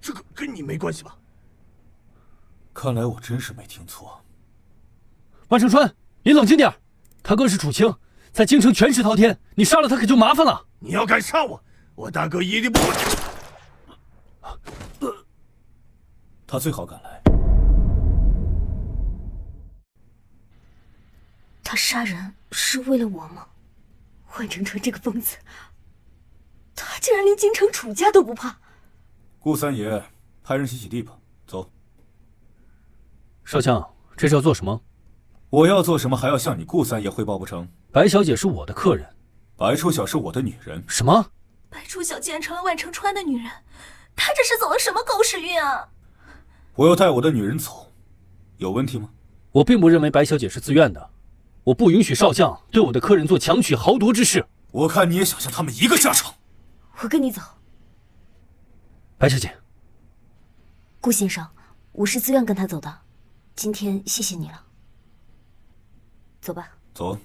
这个跟你没关系吧？看来我真是没听错。万盛川，你冷静点，他哥是楚青，在京城权势滔天，你杀了他可就麻烦了。你要敢杀我，我大哥一定不会。他最好敢来。他杀人是为了我吗？万盛川这个疯子，他竟然连京城楚家都不怕。顾三爷，派人洗洗地吧，走。少将，这是要做什么？我要做什么还要向你顾三爷汇报不成？白小姐是我的客人，白初晓是我的女人。什么？白初晓竟然成了万承川的女人，她这是走了什么狗屎运啊！我要带我的女人走，有问题吗？我并不认为白小姐是自愿的，我不允许少将对我的客人做强取豪夺之事。我看你也想像他们一个下场。我跟你走。白小姐，顾先生，我是自愿跟他走的，今天谢谢你了。走吧。走。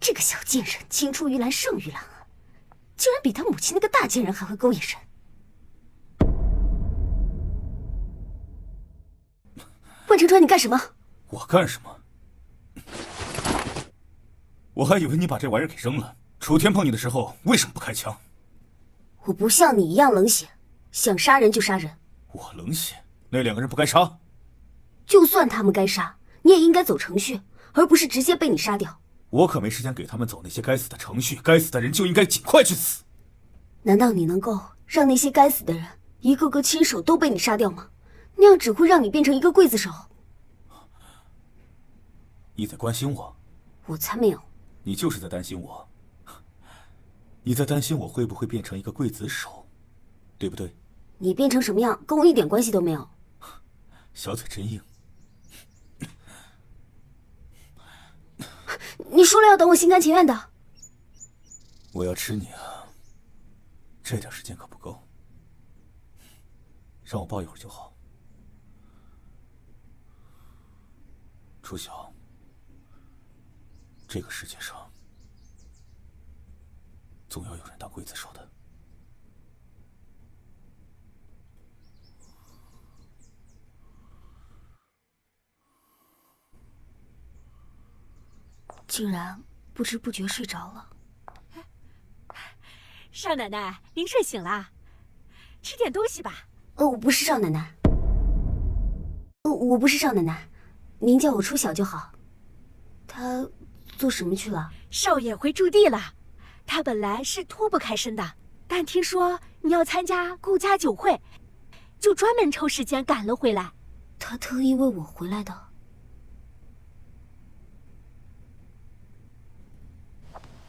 这个小贱人青出于蓝胜于蓝啊，竟然比他母亲那个大贱人还会勾引人。万承川，你干什么？我干什么？我还以为你把这玩意儿给扔了。楚天碰你的时候为什么不开枪？我不像你一样冷血，想杀人就杀人。我冷血？那2个人不该杀？就算他们该杀，你也应该走程序，而不是直接被你杀掉。我可没时间给他们走那些该死的程序，该死的人就应该尽快去死。难道你能够让那些该死的人一个个亲手都被你杀掉吗？那样只会让你变成一个刽子手。你在关心我？我才没有。你就是在担心我。你在担心我会不会变成一个刽子手，对不对？你变成什么样跟我一点关系都没有。小嘴真硬。你说了要等我心甘情愿的。我要吃你啊，这点时间可不够，让我抱一会儿就好。楚晓，这个世界上总要有人当刽子手的。竟然不知不觉睡着了。少奶奶，您睡醒啦，吃点东西吧。我不是少奶奶。我不是少奶奶，您叫我初晓就好。他做什么去了？少爷回驻地了。他本来是脱不开身的，但听说你要参加顾家酒会，就专门抽时间赶了回来。他特意为我回来的。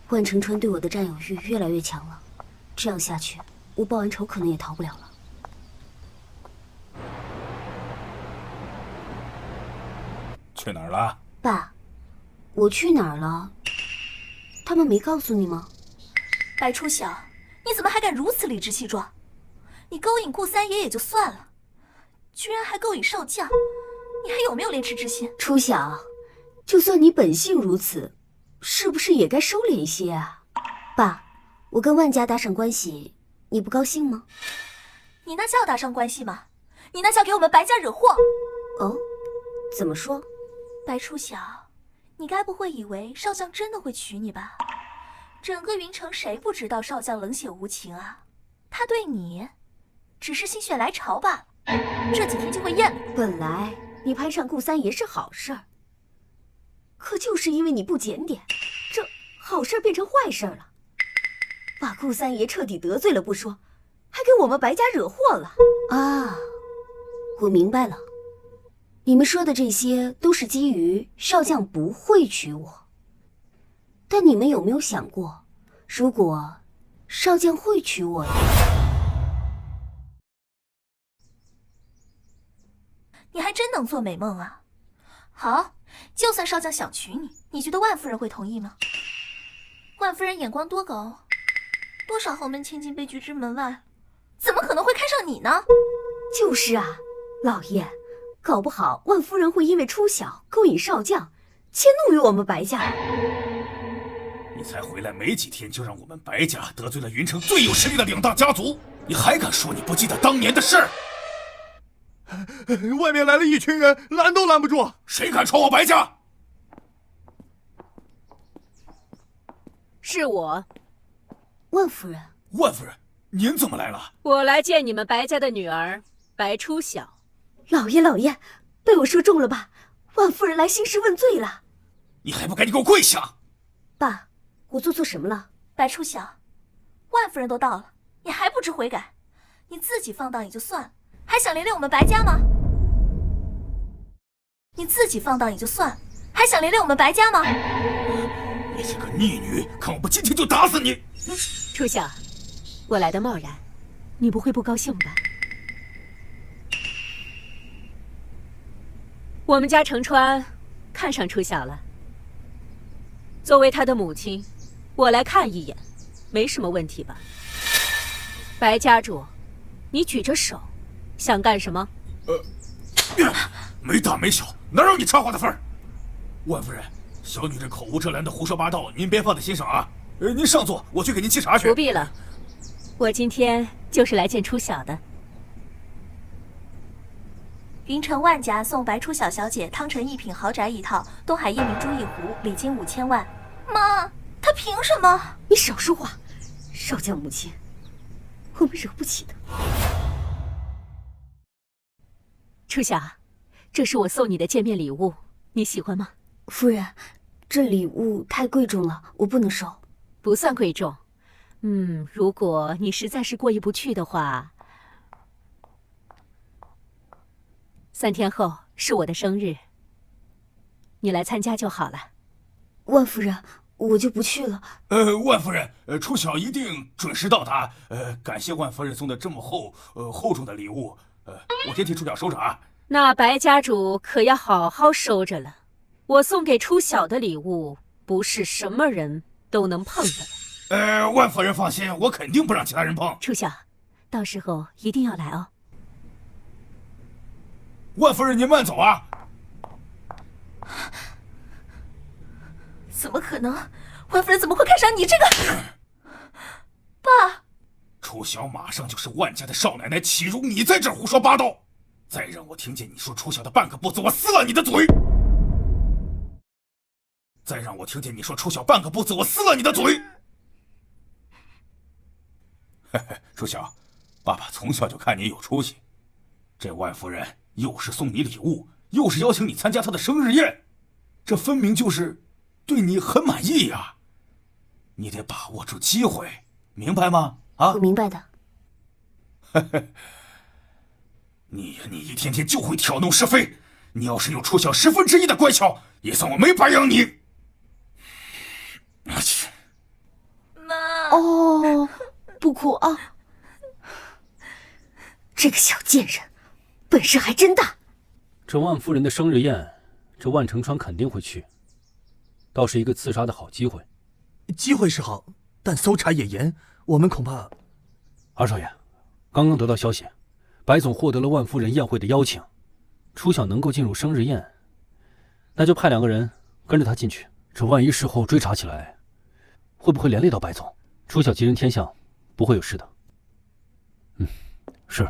万承川对我的占有欲越来越强了，这样下去，我报完仇可能也逃不了了。去哪儿了？爸，我去哪儿了？他们没告诉你吗？白初晓，你怎么还敢如此理直气壮？你勾引顾三爷也就算了，居然还勾引少将，你还有没有廉耻之心？初晓，就算你本性如此，是不是也该收敛一些啊？爸，我跟万家搭上关系，你不高兴吗？你那叫搭上关系吗？你那叫给我们白家惹祸。哦，怎么说？白初晓，你该不会以为少将真的会娶你吧？整个云城谁不知道少将冷血无情啊？他对你只是心血来潮罢了，这几天就会厌了。本来你攀上顾三爷是好事儿，可就是因为你不检点，这好事变成坏事了，把顾三爷彻底得罪了不说，还给我们白家惹祸了啊！我明白了，你们说的这些都是基于少将不会娶我，但你们有没有想过，如果少将会娶我呀？你还真能做美梦啊！好，就算少将想娶你，你觉得万夫人会同意吗？万夫人眼光多高，多少豪门千金被拒之门外，怎么可能会看上你呢？就是啊，老爷，搞不好万夫人会因为初晓勾引少将，迁怒于我们白家。你才回来没几天，就让我们白家得罪了云城最有实力的2大家族，你还敢说你不记得当年的事儿？外面来了一群人，拦都拦不住。谁敢闯我白家？是我。万夫人。万夫人，您怎么来了？我来见你们白家的女儿白初晓。老爷，被我说中了吧？万夫人来兴师问罪了。你还不赶紧给我跪下！爸，我做错什么了？白初晓，万夫人都到了，你还不知悔改？你自己放荡也就算了，还想连累我们白家吗？你自己放荡也就算了，还想连累我们白家吗？你这个逆女，看我不今天就打死你！初晓，我来的贸然，你不会不高兴吧？我们家程川看上初晓了。作为他的母亲，我来看一眼，没什么问题吧？白家主，你举着手，想干什么？没大没小，哪有你插话的份儿？万夫人，小女人口无遮拦的胡说八道，您别放在心上啊。您上座，我去给您沏茶去。不必了，我今天就是来见初晓的。云城万家送白初晓小姐汤臣一品豪宅一套，东海夜明珠一壶，礼金5000万。妈，她凭什么？你少说话，少叫母亲，我们惹不起的。初晓，这是我送你的见面礼物，你喜欢吗？夫人，这礼物太贵重了，我不能收。不算贵重。如果你实在是过意不去的话，3天后是我的生日，你来参加就好了。万夫人，我就不去了。万夫人，初晓一定准时到达。感谢万夫人送的这么厚重的礼物。我先替初晓收着啊。那白家主可要好好收着了。我送给初晓的礼物，不是什么人都能碰的。万夫人放心，我肯定不让其他人碰。初晓，到时候一定要来哦。万夫人，您慢走啊！怎么可能？万夫人怎么会看上你这个？爸，初晓马上就是万家的少奶奶，岂容你在这儿胡说八道？再让我听见你说初晓的半个不字，我撕了你的嘴！再让我听见你说初晓半个不字，我撕了你的嘴！嘿嘿，初晓，爸爸从小就看你有出息，这万夫人又是送你礼物，又是邀请你参加她的生日宴，这分明就是对你很满意呀！你得把握住机会，明白吗？啊，我明白的。你一天天就会挑弄是非，你要是有初晓1/10的乖巧，也算我没白养你。妈，哦，不哭啊！这个小贱人，本事还真大。这万夫人的生日宴，这万承川肯定会去，倒是一个刺杀的好机会。机会是好，但搜查也严，我们恐怕……二少爷，刚刚得到消息，白总获得了万夫人宴会的邀请，初晓能够进入生日宴，那就派2个人跟着他进去。这万一事后追查起来，会不会连累到白总？初晓吉人天相，不会有事的。是。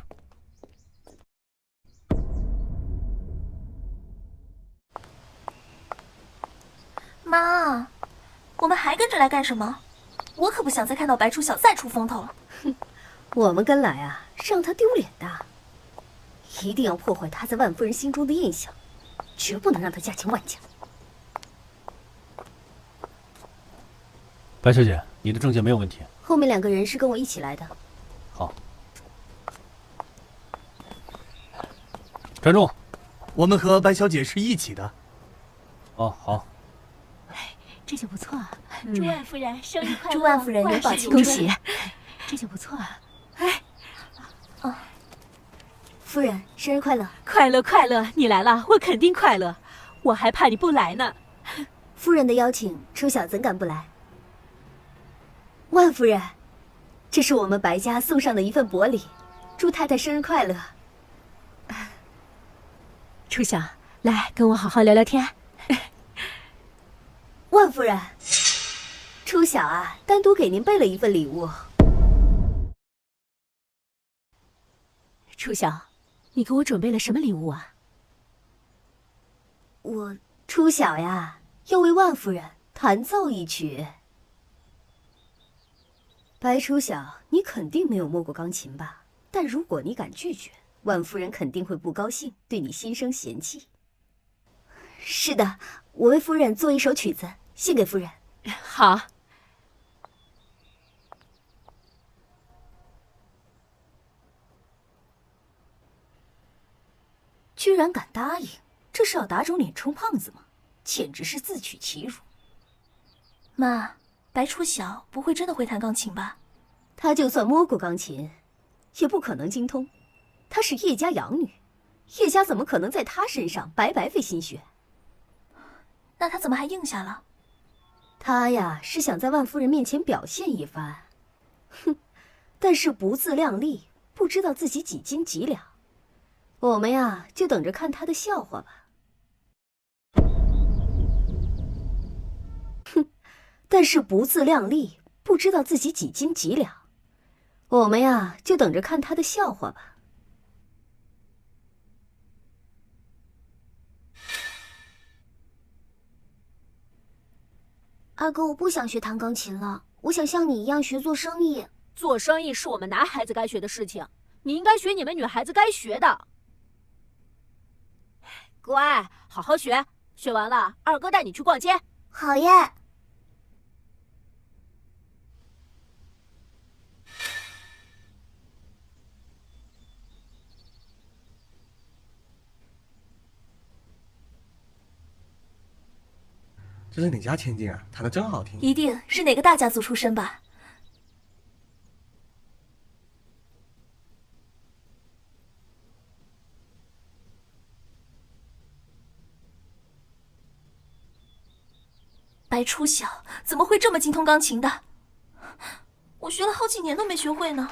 妈，我们还跟着来干什么？我可不想再看到白初晓再出风头了。我们跟来啊，是让他丢脸的，一定要破坏他在万夫人心中的印象，绝不能让他嫁进万家。白小姐，你的证件没有问题。后面2个人是跟我一起来的。好，站住！我们和白小姐是一起的。哦，好。这就不错啊！祝万夫人生日快乐！祝万夫人永葆青春！恭喜，这就不错啊！夫人，生日快乐！快乐快乐！你来了，我肯定快乐。我还怕你不来呢。夫人的邀请，初晓怎敢不来？万夫人，这是我们白家送上的一份薄礼，祝太太生日快乐。初晓，来跟我好好聊聊天。万夫人，初晓啊，单独给您备了一份礼物。初晓，你给我准备了什么礼物啊？我初晓呀，要为万夫人弹奏一曲。白初晓，你肯定没有摸过钢琴吧？但如果你敢拒绝，万夫人肯定会不高兴，对你心生嫌弃。是的，我为夫人做一首曲子，献给夫人。好。居然敢答应，这是要打肿脸充胖子吗？简直是自取其辱。妈，白初晓不会真的会弹钢琴吧？她就算摸过钢琴，也不可能精通。她是叶家养女，叶家怎么可能在她身上白白费心血？那她怎么还应下了？她呀，是想在万夫人面前表现一番。哼，但是不自量力，不知道自己几斤几两。我们呀，就等着看她的笑话吧。哼，但是不自量力，不知道自己几斤几两。我们呀，就等着看她的笑话吧。二哥，我不想学弹钢琴了，我想像你一样学做生意。做生意是我们男孩子该学的事情，你应该学你们女孩子该学的。乖，好好学，学完了二哥带你去逛街。好耶！这是哪家千金啊？弹得真好听。一定是哪个大家族出身吧？白初晓怎么会这么精通钢琴的？我学了好几年都没学会呢。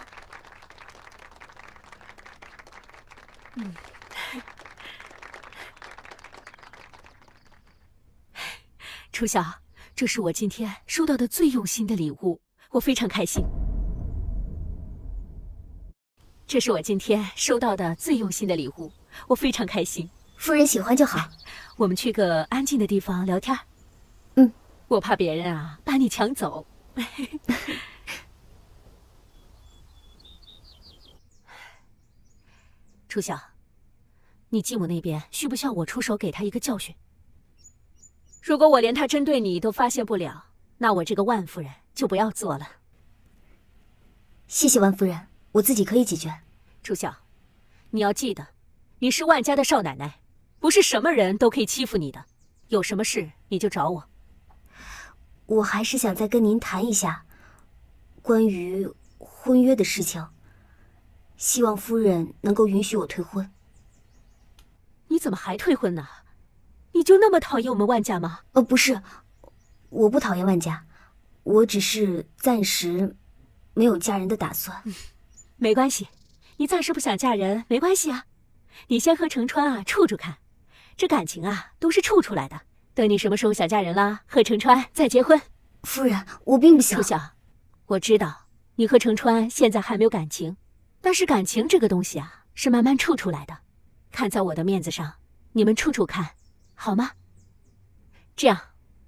初晓，这是我今天收到的最用心的礼物，我非常开心。这是我今天收到的最用心的礼物，我非常开心。夫人喜欢就好。我们去个安静的地方聊天。我怕别人啊把你抢走。初晓，你继母那边需不需要我出手给他一个教训？如果我连他针对你都发现不了，那我这个万夫人就不要做了。谢谢万夫人，我自己可以解决。初晓，你要记得，你是万家的少奶奶，不是什么人都可以欺负你的。有什么事你就找我。我还是想再跟您谈一下关于婚约的事情，希望夫人能够允许我退婚。你怎么还退婚呢？你就那么讨厌我们万家吗？不是，我不讨厌万家，我只是暂时没有嫁人的打算。没关系，你暂时不想嫁人没关系啊，你先和程川啊处处看，这感情啊都是处出来的。等你什么时候想嫁人了，和程川再结婚。夫人，我并不想。初晓，我知道你和程川现在还没有感情，但是感情这个东西啊是慢慢处出来的。看在我的面子上，你们处处看，好吗？这样，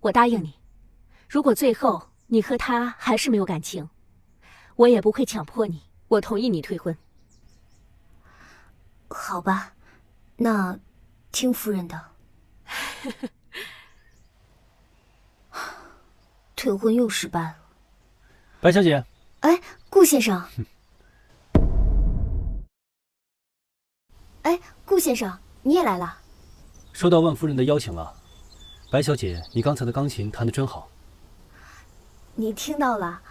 我答应你，如果最后你和他还是没有感情，我也不会强迫你，我同意你退婚。好吧，那听夫人的。退婚又失败了。白小姐，哎，顾先生。哎，顾先生，你也来了。收到万夫人的邀请了。白小姐，你刚才的钢琴弹得真好。你听到了？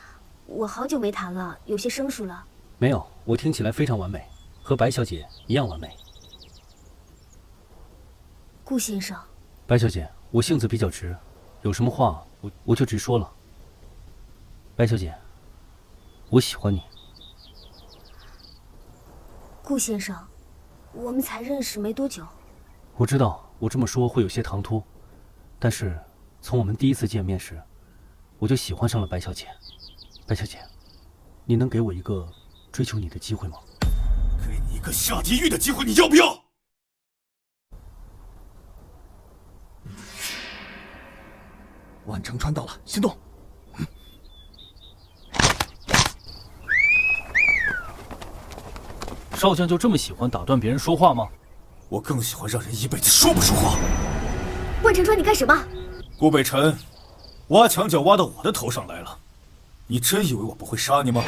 我好久没弹了，有些生疏了。没有，我听起来非常完美，和白小姐一样完美。顾先生。白小姐，我性子比较直，有什么话我就直说了。白小姐，我喜欢你。顾先生，我们才认识没多久。我知道我这么说会有些唐突，但是从我们第一次见面时，我就喜欢上了白小姐。白小姐，你能给我一个追求你的机会吗？给你一个下地狱的机会，你要不要？万城川到了，行动！少将就这么喜欢打断别人说话吗？我更喜欢让人一辈子说不出话。万城川，你干什么？顾北辰，挖墙脚挖到我的头上来了，你真以为我不会杀你吗？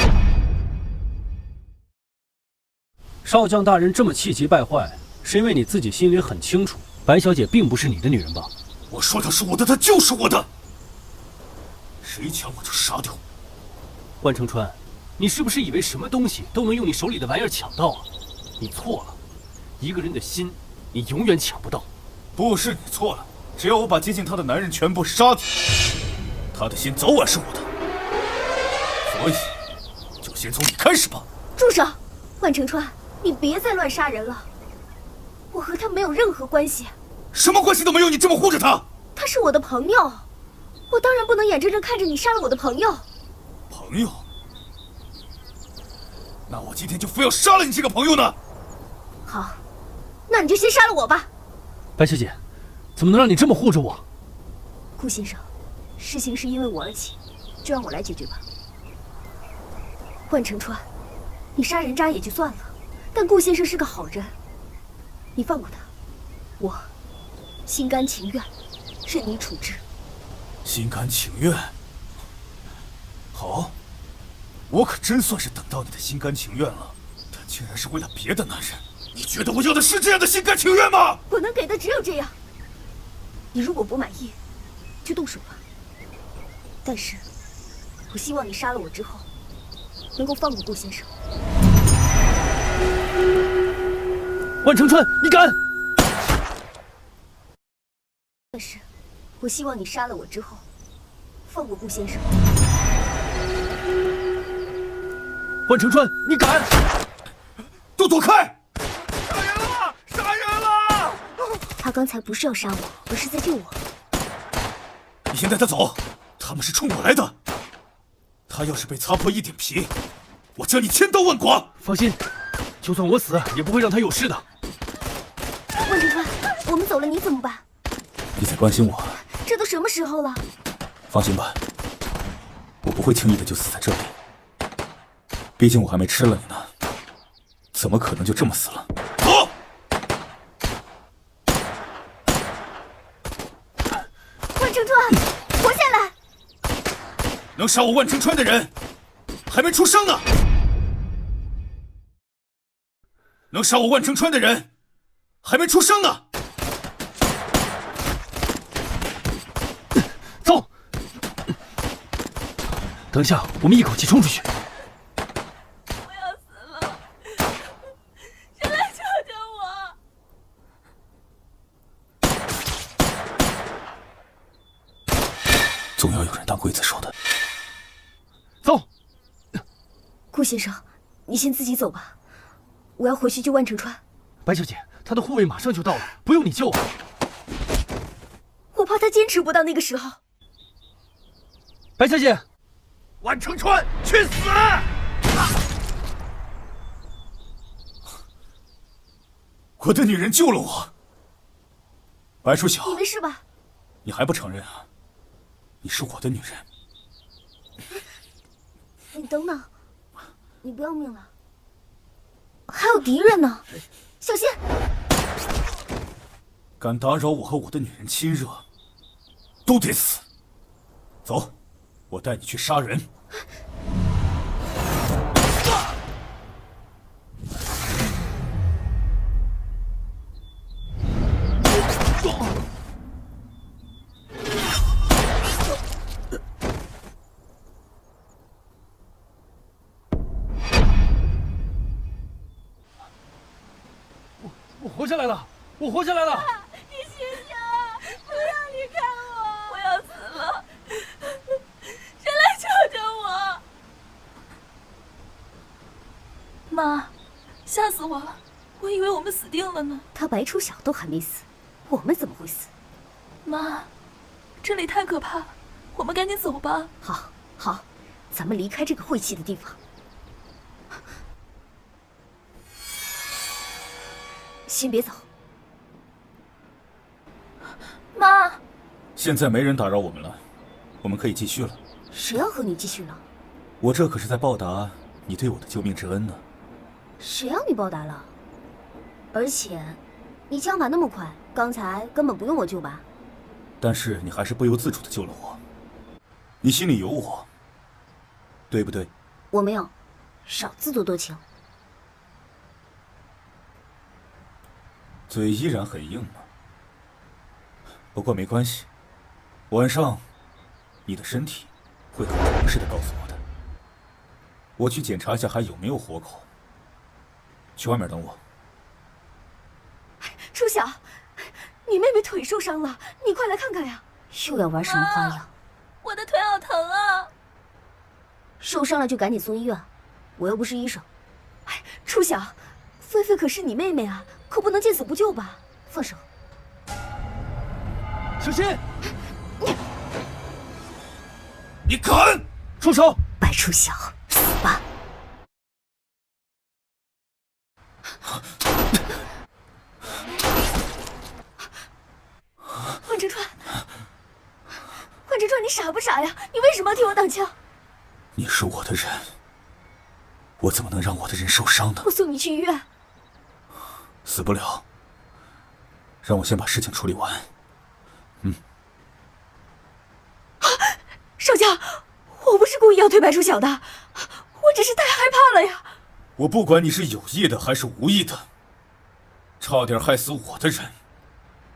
少将大人这么气急败坏，是因为你自己心里很清楚，白小姐并不是你的女人吧？我说她是我的，她就是我的，谁抢我就杀掉。万承川，你是不是以为什么东西都能用你手里的玩意儿抢到啊？你错了，一个人的心，你永远抢不到。不是你错了，只要我把接近她的男人全部杀掉，她的心早晚是我的。所以，就先从你开始吧。住手！万承川，你别再乱杀人了。我和他没有任何关系。什么关系都没有，你这么护着他？他是我的朋友，我当然不能眼睁睁看着你杀了我的朋友。朋友？那我今天就非要杀了你这个朋友呢？好，那你就先杀了我吧。白小姐，怎么能让你这么护着我？顾先生，事情是因为我而起，就让我来解决吧。万承川，你杀人渣也就算了，但顾先生是个好人，你放过他，我心甘情愿任你处置。心甘情愿？好，我可真算是等到你的心甘情愿了，但竟然是为了别的男人。你觉得我要的是这样的心甘情愿吗？我能给的只有这样。你如果不满意，就动手吧。但是，我希望你杀了我之后，能够放过顾先生。万承川，你敢！但是，我希望你杀了我之后，放过顾先生。万承川，你敢！都躲开！杀人了！杀人了！他刚才不是要杀我，而是在救我。你先带他走，他们是冲我来的。他要是被擦破一点皮，我将你千刀万剐。放心，就算我死，也不会让他有事的。万承川，我们走了，你怎么办？你在关心我？这都什么时候了？放心吧，我不会轻易的就死在这里。毕竟我还没吃了你呢，怎么可能就这么死了？走！万承川，活下来！能杀我万承川的人，还没出生呢！能杀我万承川的人，还没出生呢！走！等一下，我们一口气冲出去。我要死了！谁来救救我！总要有人当刽子手的。走。顾先生，你先自己走吧，我要回去救万承川。白小姐，他的护卫马上就到了，不用你救啊。我怕他坚持不到那个时候。白小姐，万承川，去死！我的女人救了我。白楚晓，你没事吧？你还不承认啊？你是我的女人。你等等，你不要命了？还有敌人呢，小心！敢打扰我和我的女人亲热，都得死。走，我带你去杀人。我活下来了！我活下来了！你醒醒，不要离开我！我要死了！谁来救救我？妈，吓死我了！我以为我们死定了呢。他白楚晓都还没死，我们怎么会死？妈，这里太可怕了，我们赶紧走吧。好，好，咱们离开这个晦气的地方。先别走。妈，现在没人打扰我们了，我们可以继续了。谁要和你继续呢？我这可是在报答你对我的救命之恩呢。谁要你报答了？而且，你枪法那么快，刚才根本不用我救吧？但是你还是不由自主的救了我，你心里有我，对不对？我没有，少自作多情。嘴依然很硬吗？不过没关系，晚上你的身体会很诚实的告诉我的。我去检查一下还有没有活口。去外面等我。初晓，你妹妹腿受伤了，你快来看看呀！又要玩什么花样？我的腿好疼啊！受伤了就赶紧送医院，我又不是医生。哎，初晓，菲菲可是你妹妹啊，可不能见死不救吧？放手！小心！你敢！住手！白初晓，死吧！万承川，万承川，你傻不傻呀？你为什么要替我挡枪？你是我的人，我怎么能让我的人受伤呢？我送你去医院。死不了，让我先把事情处理完。少将，我不是故意要推白初晓的，我只是太害怕了呀。我不管你是有意的还是无意的，差点害死我的人，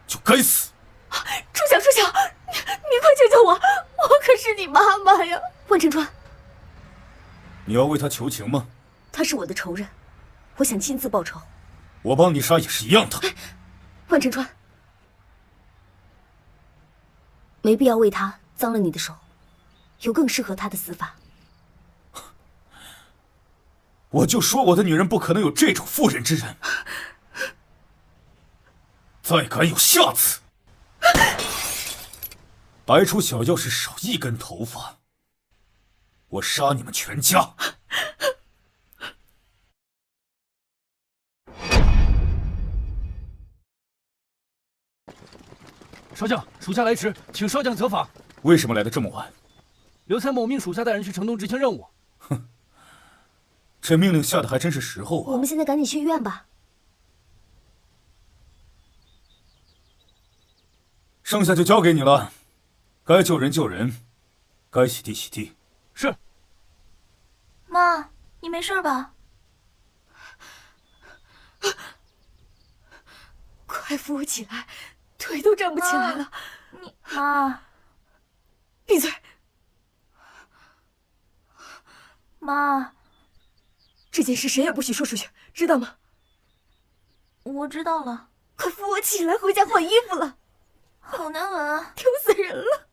就该死。初晓，你快救救我！我可是你妈妈呀！万承川，你要为他求情吗？他是我的仇人，我想亲自报仇。我帮你杀也是一样的。万承川，没必要为他脏了你的手，有更适合他的死法。我就说我的女人不可能有这种妇人之仁，再敢有下次，白初晓要是少一根头发，我杀你们全家。少将，属下来迟，请少将责罚。为什么来的这么晚？刘参谋命属下带人去城东执行任务。哼，这命令下的还真是时候啊！我们现在赶紧去医院吧。剩下就交给你了，该救人救人，该洗地洗地。是。妈，你没事吧？快扶我起来，腿都站不起来了。妈，闭嘴！妈，这件事谁也不许说出去，知道吗？我知道了。快扶我起来，回家换衣服了。好难闻啊，丢死人了！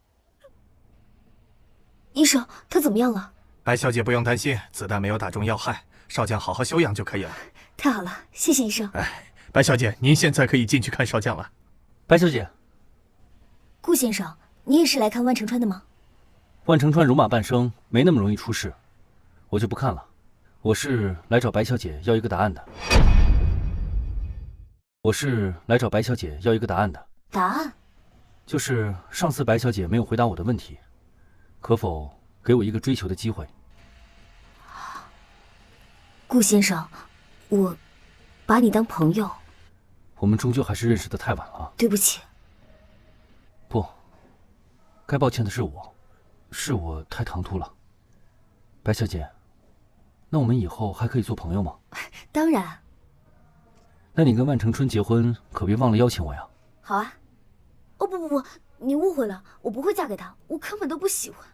医生，他怎么样了？白小姐不用担心，子弹没有打中要害，少将好好休养就可以了。太好了，谢谢医生。哎，白小姐，您现在可以进去看少将了。白小姐，顾先生，你也是来看万承川的吗？万承川戎马半生，没那么容易出事，我就不看了。我是来找白小姐要一个答案的。答案？就是上次白小姐没有回答我的问题，可否给我一个追求的机会？顾先生，我把你当朋友。我们终究还是认识得太晚了。对不起。不，该抱歉的是我太唐突了。白小姐，那我们以后还可以做朋友吗？当然。那你跟万承春结婚，可别忘了邀请我呀。好啊。哦不，你误会了，我不会嫁给他，我根本都不喜欢。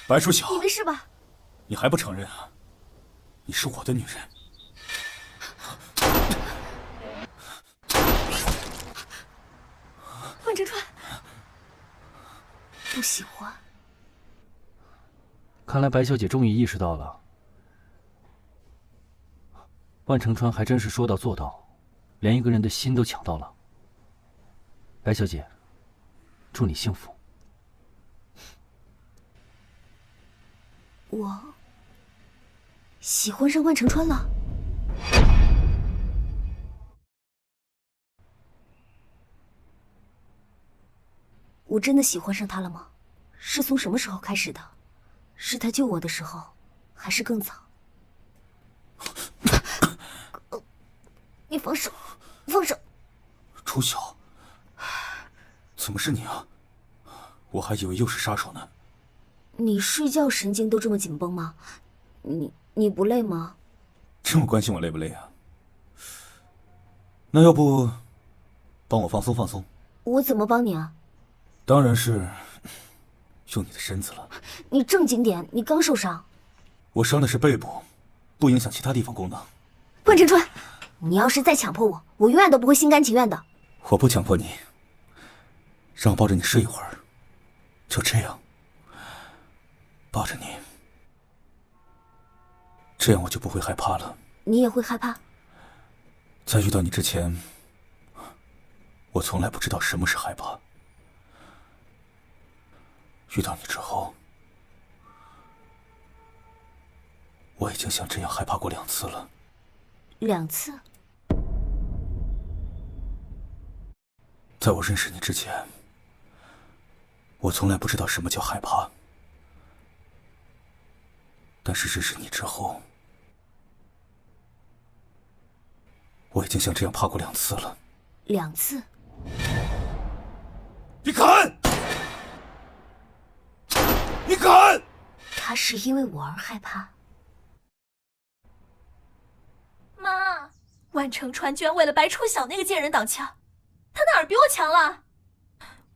白初晓，你没事吧？你还不承认啊？你是我的女人。万承川，不喜欢。看来白小姐终于意识到了，万承川还真是说到做到，连一个人的心都抢到了。白小姐，祝你幸福。我喜欢上万承川了。我真的喜欢上他了吗？是从什么时候开始的？是他救我的时候，还是更早？你放手，放手！初晓，怎么是你啊？我还以为又是杀手呢。你睡觉神经都这么紧绷吗？你不累吗？这么关心我累不累啊？那要不帮我放松放松？我怎么帮你啊？当然是用你的身子了。你正经点，你刚受伤。我伤的是背部，不影响其他地方功能。万晨川，你要是再强迫我，我永远都不会心甘情愿的。我不强迫你，让我抱着你睡一会儿，就这样抱着你，这样我就不会害怕了。你也会害怕？在遇到你之前，我从来不知道什么是害怕。遇到你之后，我已经像这样害怕过2次了。2次？在我认识你之前，我从来不知道什么叫害怕。但是认识你之后，我已经像这样怕过2次了。2次？你敢！你敢！他是因为我而害怕？妈，万成川居然为了白初晓那个贱人挡枪，他哪儿比我强了？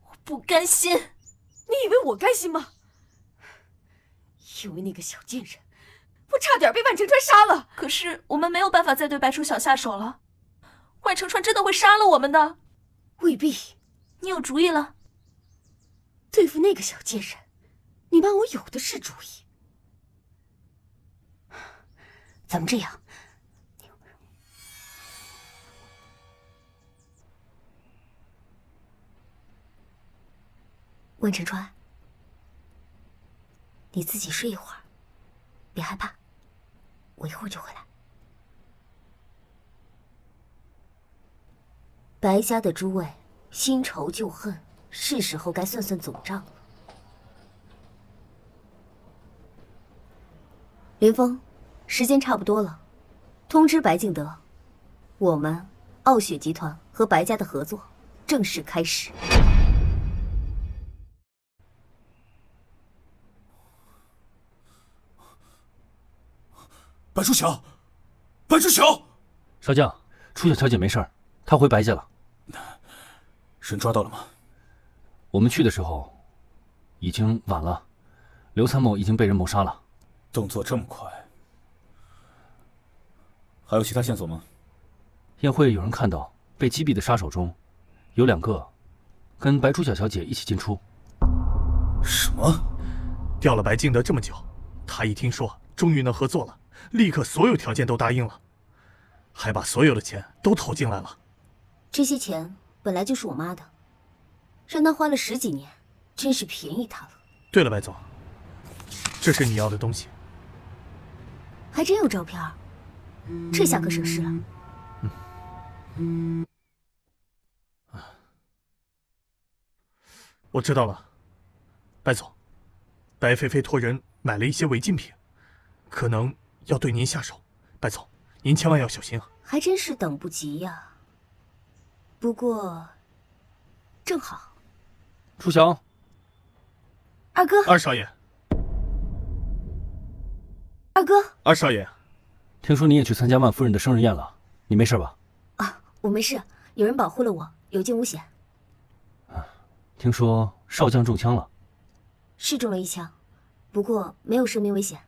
我不甘心。你以为我甘心吗？因为那个小贱人，我差点被万成川杀了。可是我们没有办法再对白初晓下手了，万成川真的会杀了我们的。未必。你有主意了？对付那个小贱人，你妈我有的是主意。咱们这样，万晨川，你自己睡一会儿，别害怕，我一会儿就回来。白家的诸位新仇旧恨，是时候该算算总账了。林峰，时间差不多了，通知白敬德，我们傲雪集团和白家的合作正式开始。白初晓，白初晓，少将，初晓小姐没事儿，她回白家了。人抓到了吗？我们去的时候已经晚了，刘参谋已经被人谋杀了。动作这么快，还有其他线索吗？宴会有人看到被击毙的杀手中，有2个跟白初晓小姐一起进出。什么？调了白敬德这么久，他一听说终于能合作了，立刻所有条件都答应了，还把所有的钱都投进来了。这些钱本来就是我妈的，让她花了10几年，真是便宜她了。对了，白总，这是你要的东西。还真有照片，这下可省事了。我知道了，白总，白菲菲托人买了一些违禁品，可能要对您下手。白总，您千万要小心啊！还真是等不及呀。不过，正好。初晓，二哥，二少爷，二哥，二少爷，听说你也去参加万夫人的生日宴了，你没事吧？啊，我没事，有人保护了我，有惊无险。听说少将中枪了，是中了1枪，不过没有生命危险。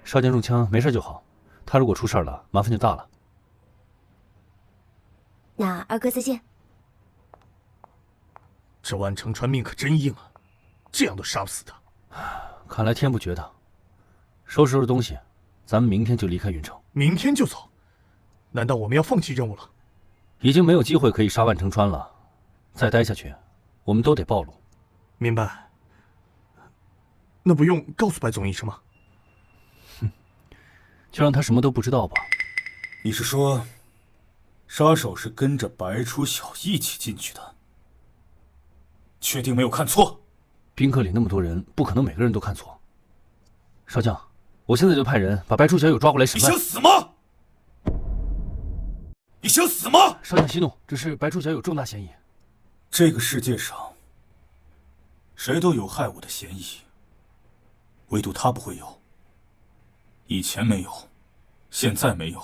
少将中枪没事就好，他如果出事了，麻烦就大了。那二哥再见。这万成川命可真硬啊，这样都杀不死他。看来天不绝他。收拾东西，咱们明天就离开云城。明天就走？难道我们要放弃任务了？已经没有机会可以杀万成川了，再待下去，我们都得暴露。明白。那不用告诉白总一声吗？就让他什么都不知道吧。你是说，杀手是跟着白初晓一起进去的？确定没有看错？宾客里那么多人，不可能每个人都看错。少将，我现在就派人把白初晓友抓过来审判。你想死吗？你想死吗？少将息怒，只是白初晓有重大嫌疑。这个世界上，谁都有害我的嫌疑，唯独他不会有。以前没有，现在没有，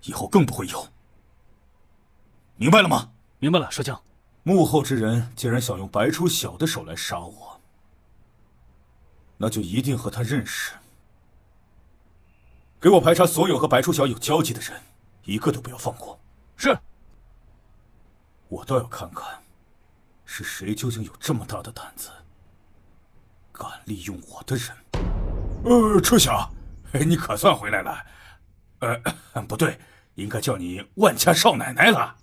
以后更不会有。明白了吗？明白了，少将。幕后之人既然想用白初晓的手来杀我，那就一定和他认识。给我排查所有和白初晓有交集的人，一个都不要放过。是。我倒要看看，是谁究竟有这么大的胆子，敢利用我的人。初晓，你可算回来了。不对，应该叫你万家少奶奶了。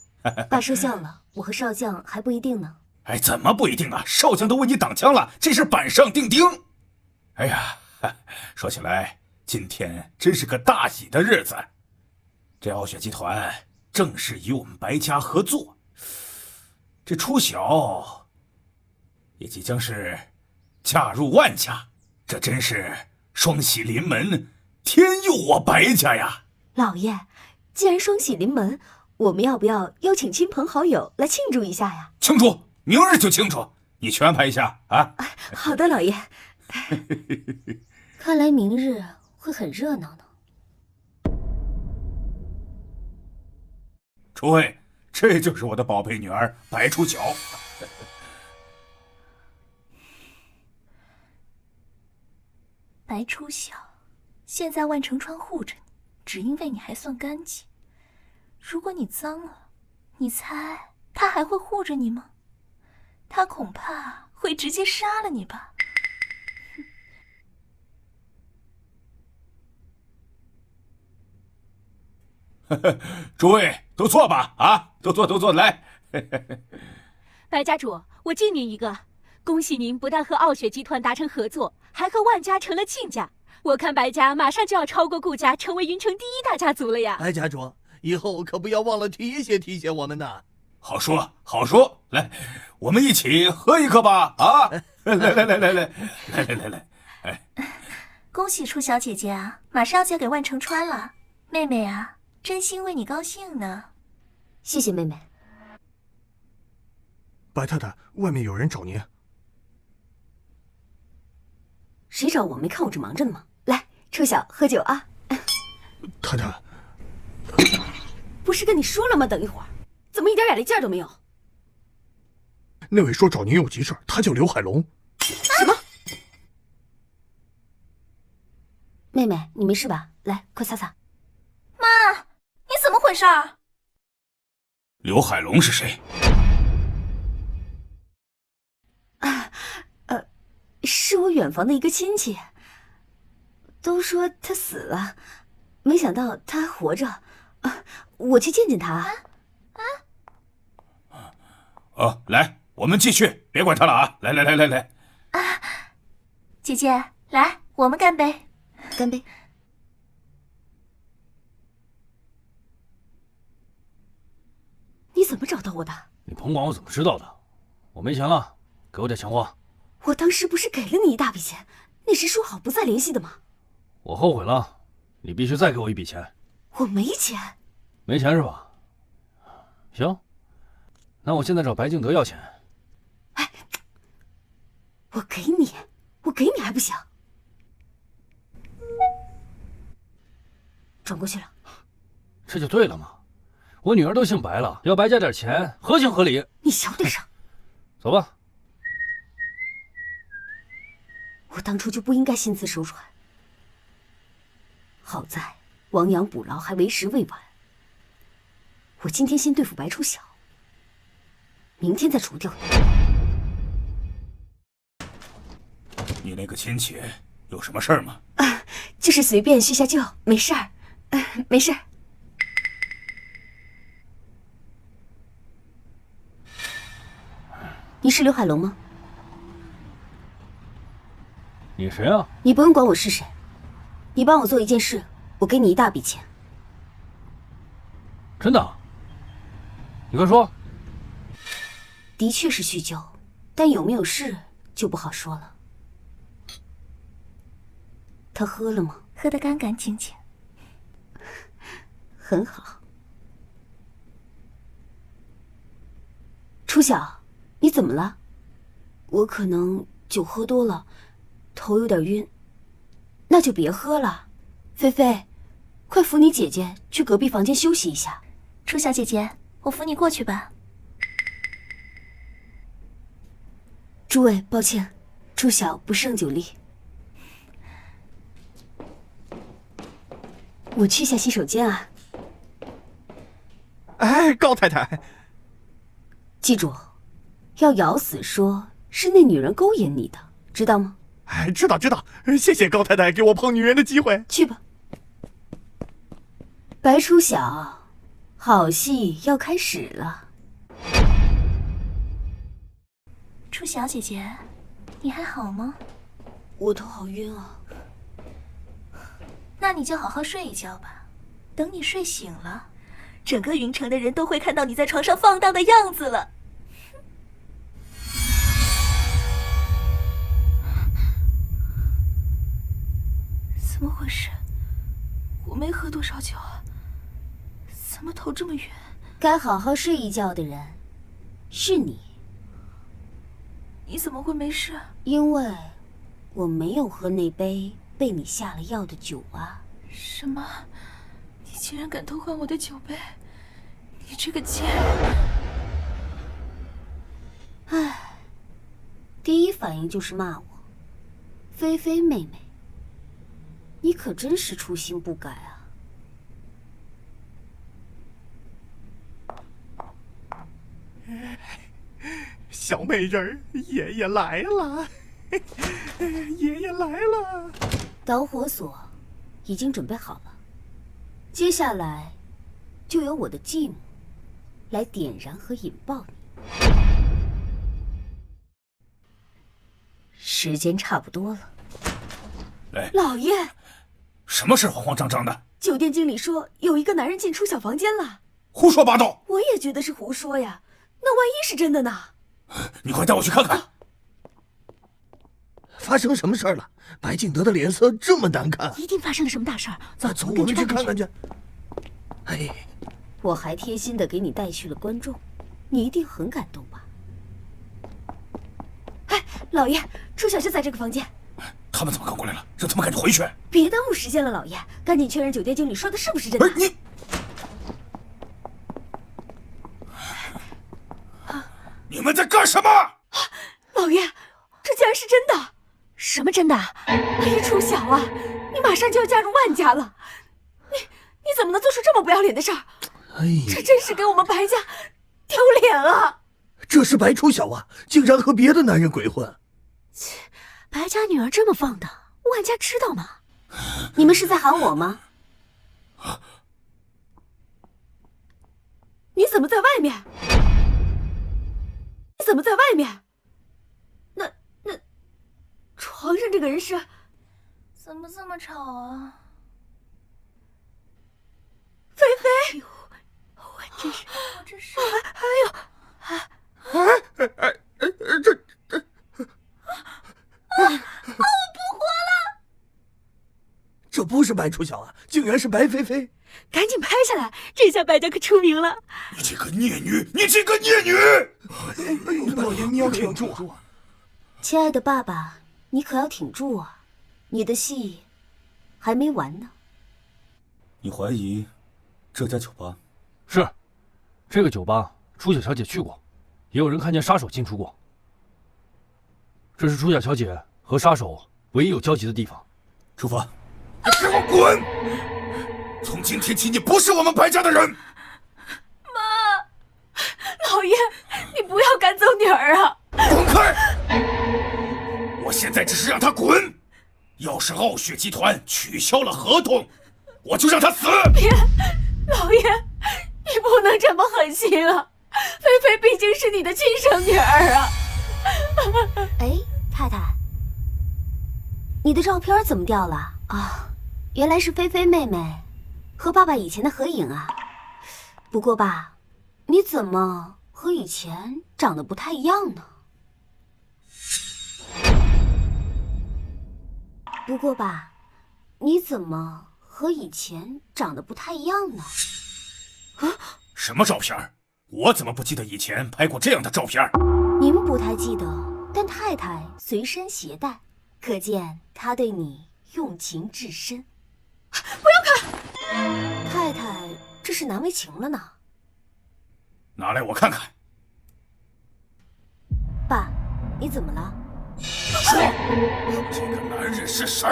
爸说笑了，我和少将还不一定呢。怎么不一定啊？少将都为你挡枪了，这是板上钉钉。哎呀，说起来，今天真是个大喜的日子。这傲雪集团正式与我们白家合作，这初晓也即将是嫁入万家，这真是双喜临门，天佑我白家呀！老爷，既然双喜临门，我们要不要邀请亲朋好友来庆祝一下呀？庆祝，明日就庆祝，你去安排一下啊！好的，老爷。看来明日会很热闹呢。诸位，这就是我的宝贝女儿白初晓。白初晓，现在万城川护着你，只因为你还算干净。如果你脏了，你猜他还会护着你吗？他恐怕会直接杀了你吧。诸位都坐吧，啊，都坐，来。白家主，我敬您一个，恭喜您不但和傲雪集团达成合作，还和万家成了亲家。我看白家马上就要超过顾家，成为云城第一大家族了呀！白家主，以后可不要忘了提携我们呐。好说，来，我们一起喝一个吧！啊，来，恭喜初晓姐姐啊，马上要嫁给万城川了，妹妹啊。真心为你高兴呢，谢谢妹妹。白太太，外面有人找您。谁找我？没看我正忙着呢吗？来，初晓喝酒啊！太太，不是跟你说了吗？等一会儿，怎么一点眼力劲儿都没有？那位说找您有急事，他叫刘海龙。什么？妹妹，你没事吧？来，快擦擦。妈，你怎么回事？刘海龙是谁？是我远房的一个亲戚。都说他死了，没想到他还活着。我去见见他。来，我们继续，别管他了啊！来。姐姐，来，我们干杯！干杯！你怎么找到我的？你甭管我怎么知道的，我没钱了，给我点钱花。我当时不是给了你一大笔钱，那时说好不再联系的吗？我后悔了，你必须再给我一笔钱。我没钱。没钱是吧？行，那我现在找白敬德要钱。我给你还不行？转过去了。这就对了嘛，我女儿都姓白了，要白家点钱，合情合理。你小点声。走吧。我当初就不应该心慈手软。好在亡羊补牢还为时未晚。我今天先对付白初晓，明天再除掉你。你那个亲戚有什么事儿吗？就是随便叙下旧，没事儿，没事儿。你是刘海龙吗？你谁啊？你不用管我是谁，你帮我做一件事，我给你一大笔钱。真的？你快说。的确是叙旧，但有没有事就不好说了。他喝了吗？喝得干干净净。很好。初晓，你怎么了？我可能酒喝多了，头有点晕，那就别喝了。菲菲，快扶你姐姐去隔壁房间休息一下。初晓姐姐，我扶你过去吧。诸位，抱歉，初晓不胜酒力。我去下洗手间啊。哎，高太太，记住，要咬死说是那女人勾引你的，知道吗？哎，知道，谢谢高太太给我碰女人的机会。去吧。白初晓，好戏要开始了。初晓姐姐，你还好吗？我头好晕啊。那你就好好睡一觉吧。等你睡醒了，整个云城的人都会看到你在床上放荡的样子了。怎么回事？我没喝多少酒啊，怎么头这么晕？该好好睡一觉的人，是你。你怎么会没事？因为我没有喝那杯被你下了药的酒啊。什么？你竟然敢偷换我的酒杯！你这个贱人！唉，第一反应就是骂我。菲菲妹妹，你可真是初心不改啊！小美人儿，爷爷来了，爷爷来了。导火索已经准备好了，接下来就由我的继母来点燃和引爆你。时间差不多了。来，老爷，什么事慌慌张张的？酒店经理说有一个男人进出小房间了。胡说八道！我也觉得是胡说呀，那万一是真的呢？你快带我去看看。发生什么事儿了？白敬德的脸色这么难看，一定发生了什么大事儿。走，我们去看看去。哎，我还贴心的给你带去了观众，你一定很感动吧？哎，老爷，初晓就在这个房间。他们怎么刚过来了？让他们赶紧回去。别耽误时间了，老爷，赶紧确认酒店经理说的是不是真的。不是你。你们在干什么？老爷，这竟然是真的！什么真的？哎呀，初晓啊，你马上就要嫁入万家了，你怎么能做出这么不要脸的事儿？哎呀，这真是给我们白家丢脸啊！这是白初晓啊，竟然和别的男人鬼混。切，白家女儿这么放荡，万家知道吗？你们是在喊我吗？你怎么在外面？你怎么在外面？那床上这个人是？怎么这么吵啊？菲菲，我真是，我不活了！这不是白初晓啊，竟然是白菲菲！赶紧拍下来，这下白家可出名了。你这个孽女，你这个孽女！哎呦，老爷，你要挺住啊！亲爱的爸爸，你可要挺住啊！你的戏还没完呢。你怀疑这家酒吧？是，这个酒吧初晓小姐去过，也有人看见杀手进出过。这是初晓小姐和杀手唯一有交集的地方。出发！你给我滚！从今天起，你不是我们白家的人。妈，老爷，你不要赶走女儿啊！滚开！我现在只是让他滚。要是傲雪集团取消了合同，我就让他死。别，老爷，你不能这么狠心啊！菲菲毕竟是你的亲生女儿啊！哎，太太，你的照片怎么掉了啊？原来是菲菲妹妹和爸爸以前的合影啊。不过爸，你怎么和以前长得不太一样呢？不过爸，你怎么和以前长得不太一样呢？啊？什么照片？我怎么不记得以前拍过这样的照片？您不太记得，但太太随身携带，可见她对你用情至深。不要看！太太这是难为情了呢。拿来我看看。爸，你怎么了？说，这个男人是谁？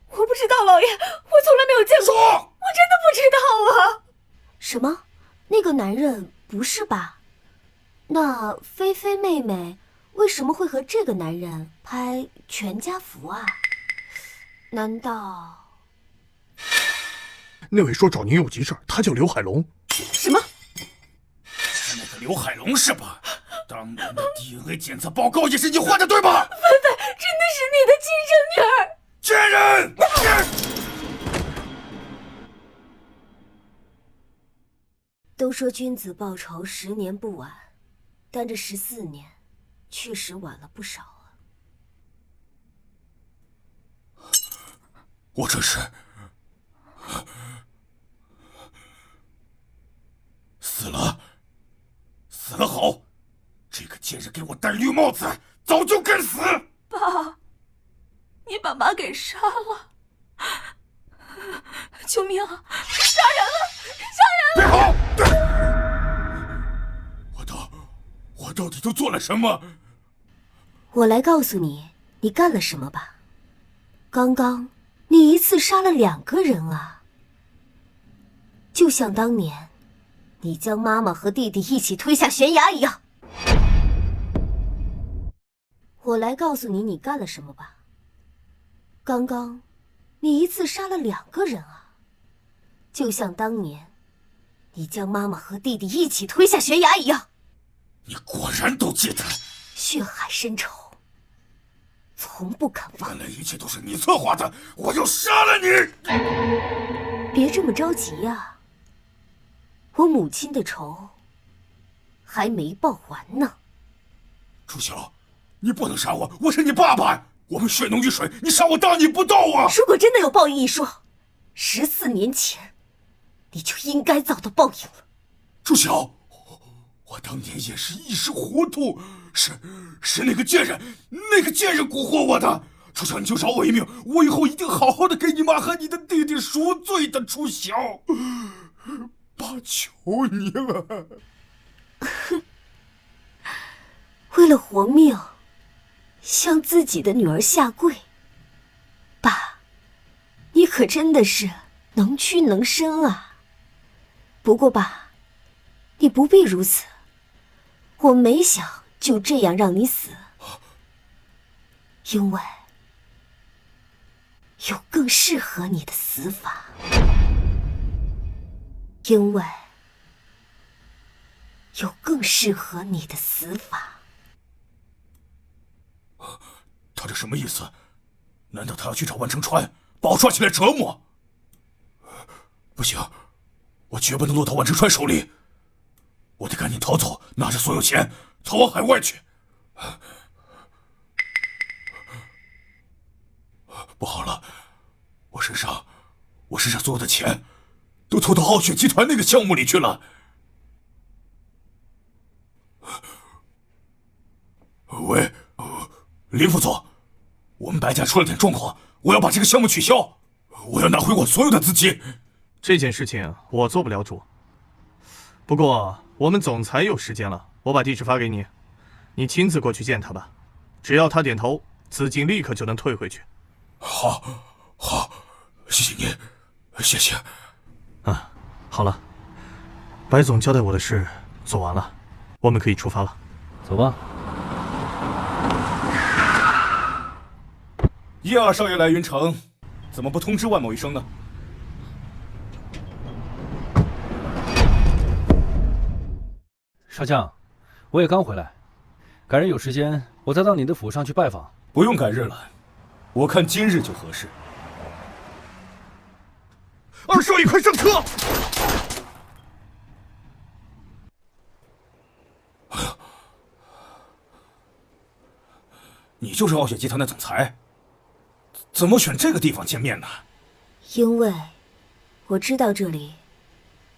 我不知道，老爷，我从来没有见过。说，我真的不知道啊。什么？那个男人不是吧？那菲菲妹妹为什么会和这个男人拍全家福啊？难道……那位说找您有急事，他叫刘海龙。什么？是那个刘海龙是吧？当年的 DNA 检测报告也是你画的对吧？菲菲真的是你的亲生女儿！贱人！都说君子报仇10年不晚，但这14年确实晚了不少啊。我这是死了，死了好！这个贱人给我戴绿帽子，早就该死！爸，你把妈给杀了！救命啊！杀人了！别跑！我到底都做了什么？我来告诉你，你干了什么吧。刚刚你一次杀了2个人啊，就像当年你将妈妈和弟弟一起推下悬崖一样。我来告诉你，你干了什么吧。刚刚你一次杀了2个人啊，就像当年你将妈妈和弟弟一起推下悬崖一样。你果然都记得，血海深仇，从不肯忘。原来一切都是你策划的，我要杀了你！别这么着急呀，我母亲的仇还没报完呢。楚晓，你不能杀我，我是你爸爸，我们血浓于水，你杀我大逆不道啊！如果真的有报应一说，14年前你就应该遭到报应了。楚晓，我当年也是一时糊涂，是那个贱人蛊惑我的。楚晓，你就饶我一命，我以后一定好好的给你妈和你的弟弟赎罪的。楚晓，爸求你了。为了活命，向自己的女儿下跪，爸，你可真的是能屈能伸啊。不过爸，你不必如此，我没想就这样让你死，因为有更适合你的死法，因为有更适合你的死法。他这什么意思？难道他要去找万成川，把我抓起来折磨？不行，我绝不能落到万成川手里。我得赶紧逃走，拿着所有钱逃往海外去。不好了，我身上所有的钱都投到傲雪集团那个项目里去了。喂，林副总，我们白家出了点状况，我要把这个项目取消，我要拿回我所有的资金。这件事情我做不了主，不过我们总裁有时间了，我把地址发给你，你亲自过去见他吧。只要他点头，资金立刻就能退回去。好，谢谢您，谢谢。啊，好了，白总交代我的事做完了，我们可以出发了。走吧。叶二少爷来云城，怎么不通知万某一声呢？少将，我也刚回来，改日有时间我再到你的府上去拜访。不用改日了，我看今日就合适。二少爷，快上车！你就是傲雪集团的总裁，怎么选这个地方见面呢？因为我知道这里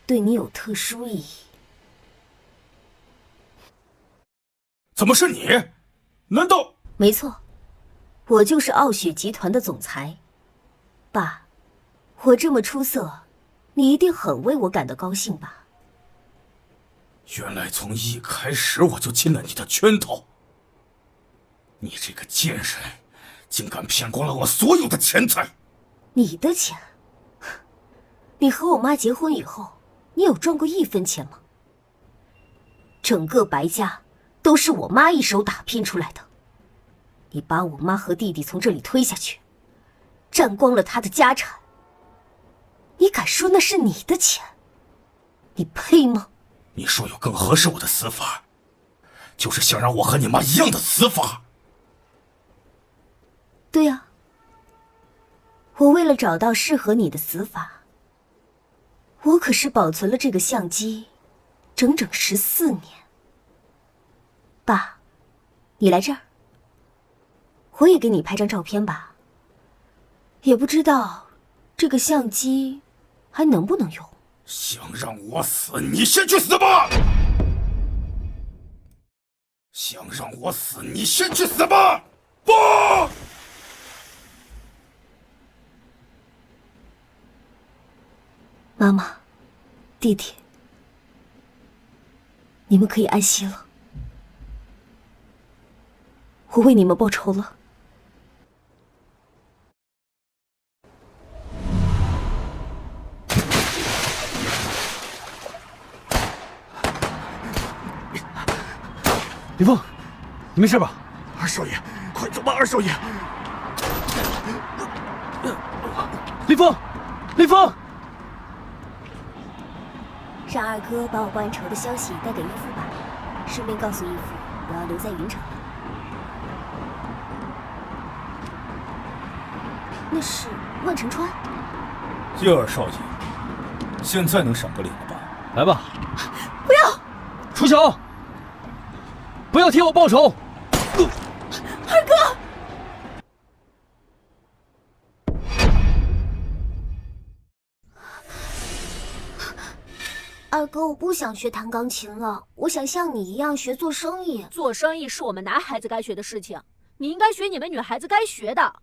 对你有特殊意义。怎么是你？难道……没错，我就是傲雪集团的总裁。爸，我这么出色，你一定很为我感到高兴吧？原来从一开始我就进了你的圈套。你这个贱人，竟敢骗光了我所有的钱财！你的钱？你和我妈结婚以后，你有赚过1分钱吗？整个白家都是我妈一手打拼出来的。你把我妈和弟弟从这里推下去，占光了她的家产，你敢说那是你的钱？你配吗？你说有更合适我的死法，就是想让我和你妈一样的死法。对呀，我为了找到适合你的死法，我可是保存了这个相机整整14年。爸，你来这儿，我也给你拍张照片吧。也不知道这个相机还能不能用。想让我死，你先去死吧！想让我死，你先去死吧！不！妈妈，弟弟，你们可以安息了。我为你们报仇了。林峰，你没事吧？二少爷，快走吧，二少爷！林峰，林峰！让二哥把我报完仇的消息带给义父吧，顺便告诉义父我要留在云城了。那是万承川。叶二少爷，现在能赏个脸了吧？来吧！不要！楚晓，不要替我报仇！二哥！二哥，我不想学弹钢琴了，我想像你一样学做生意。做生意是我们男孩子该学的事情，你应该学你们女孩子该学的。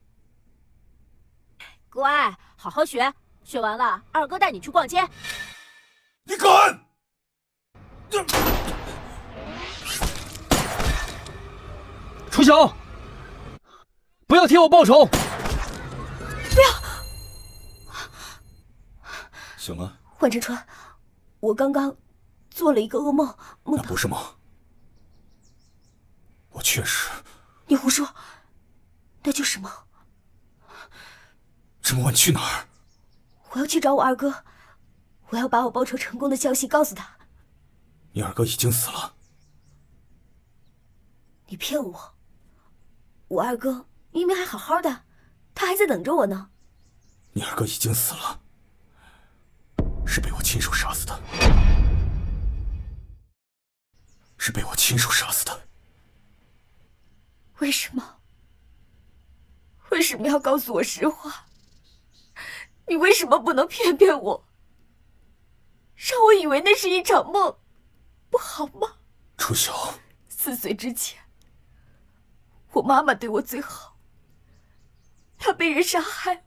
乖，好好学，学完了，二哥带你去逛街。你敢！楚晓，不要替我报仇！不要！醒了？万承川，我刚刚做了一个噩梦，梦到……那不是梦，我确实……你胡说，那就是梦。这么晚去哪儿？我要去找我二哥，我要把我报仇成功的消息告诉他。你二哥已经死了。你骗我！我二哥明明还好好的，他还在等着我呢。你二哥已经死了，是被我亲手杀死的，是被我亲手杀死的。为什么？为什么要告诉我实话？你为什么不能骗骗我，让我以为那是一场梦，不好吗？楚晓，4岁之前，我妈妈对我最好，她被人杀害了，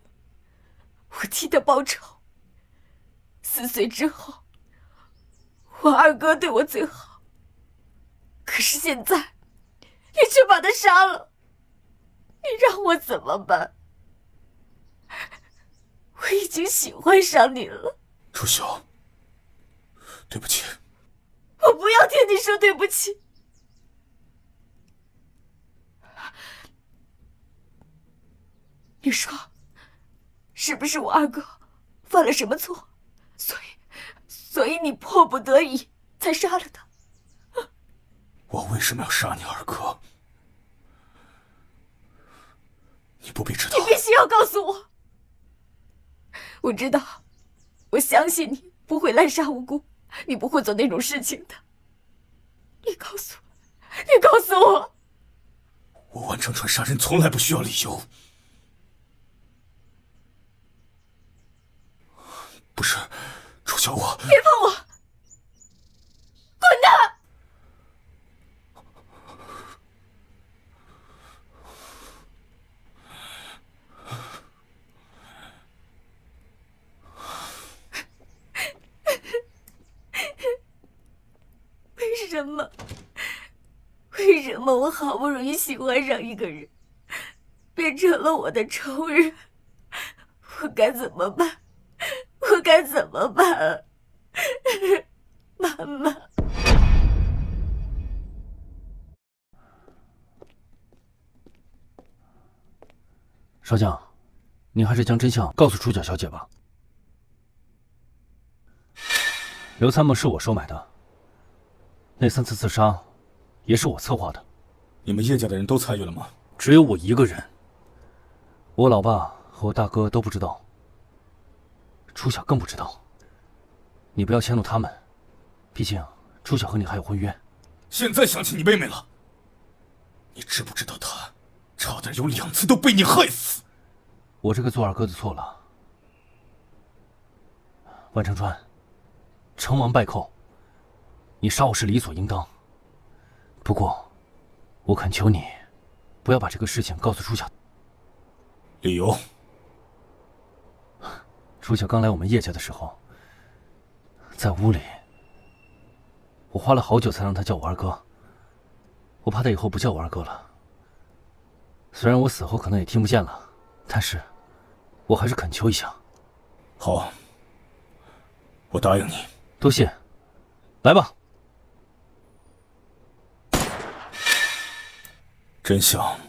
我替她报仇。4岁之后，我二哥对我最好，可是现在，你却把他杀了，你让我怎么办？我已经喜欢上你了。楚晓，对不起。我不要听你说对不起。你说，是不是我二哥犯了什么错，所以你迫不得已才杀了他？我为什么要杀你二哥？你不必知道。你必须要告诉我。我知道，我相信你不会滥杀无辜，你不会做那种事情的。你告诉我，你告诉我。我万承川杀人从来不需要理由。不是，楚晓，我别碰我，滚蛋！么我好不容易喜欢上一个人，变成了我的仇人？我该怎么办？我该怎么办？妈妈。少将，你还是将真相告诉楚小小姐吧。刘参谋是我收买的，那3次刺杀也是我策划的。你们叶家的人都参与了吗？只有我一个人。我老爸和我大哥都不知道，楚晓更不知道。你不要迁怒他们，毕竟楚晓和你还有婚约。现在想起你妹妹了，你知不知道她差点有2次都被你害死？我这个做二哥的错了。万承川，成王败寇，你杀我是理所应当。不过，我恳求你，不要把这个事情告诉楚晓。理由？楚晓刚来我们叶家的时候，在屋里，我花了好久才让他叫我二哥。我怕他以后不叫我二哥了。虽然我死后可能也听不见了，但是我还是恳求一下。好，我答应你。多谢，来吧。真相，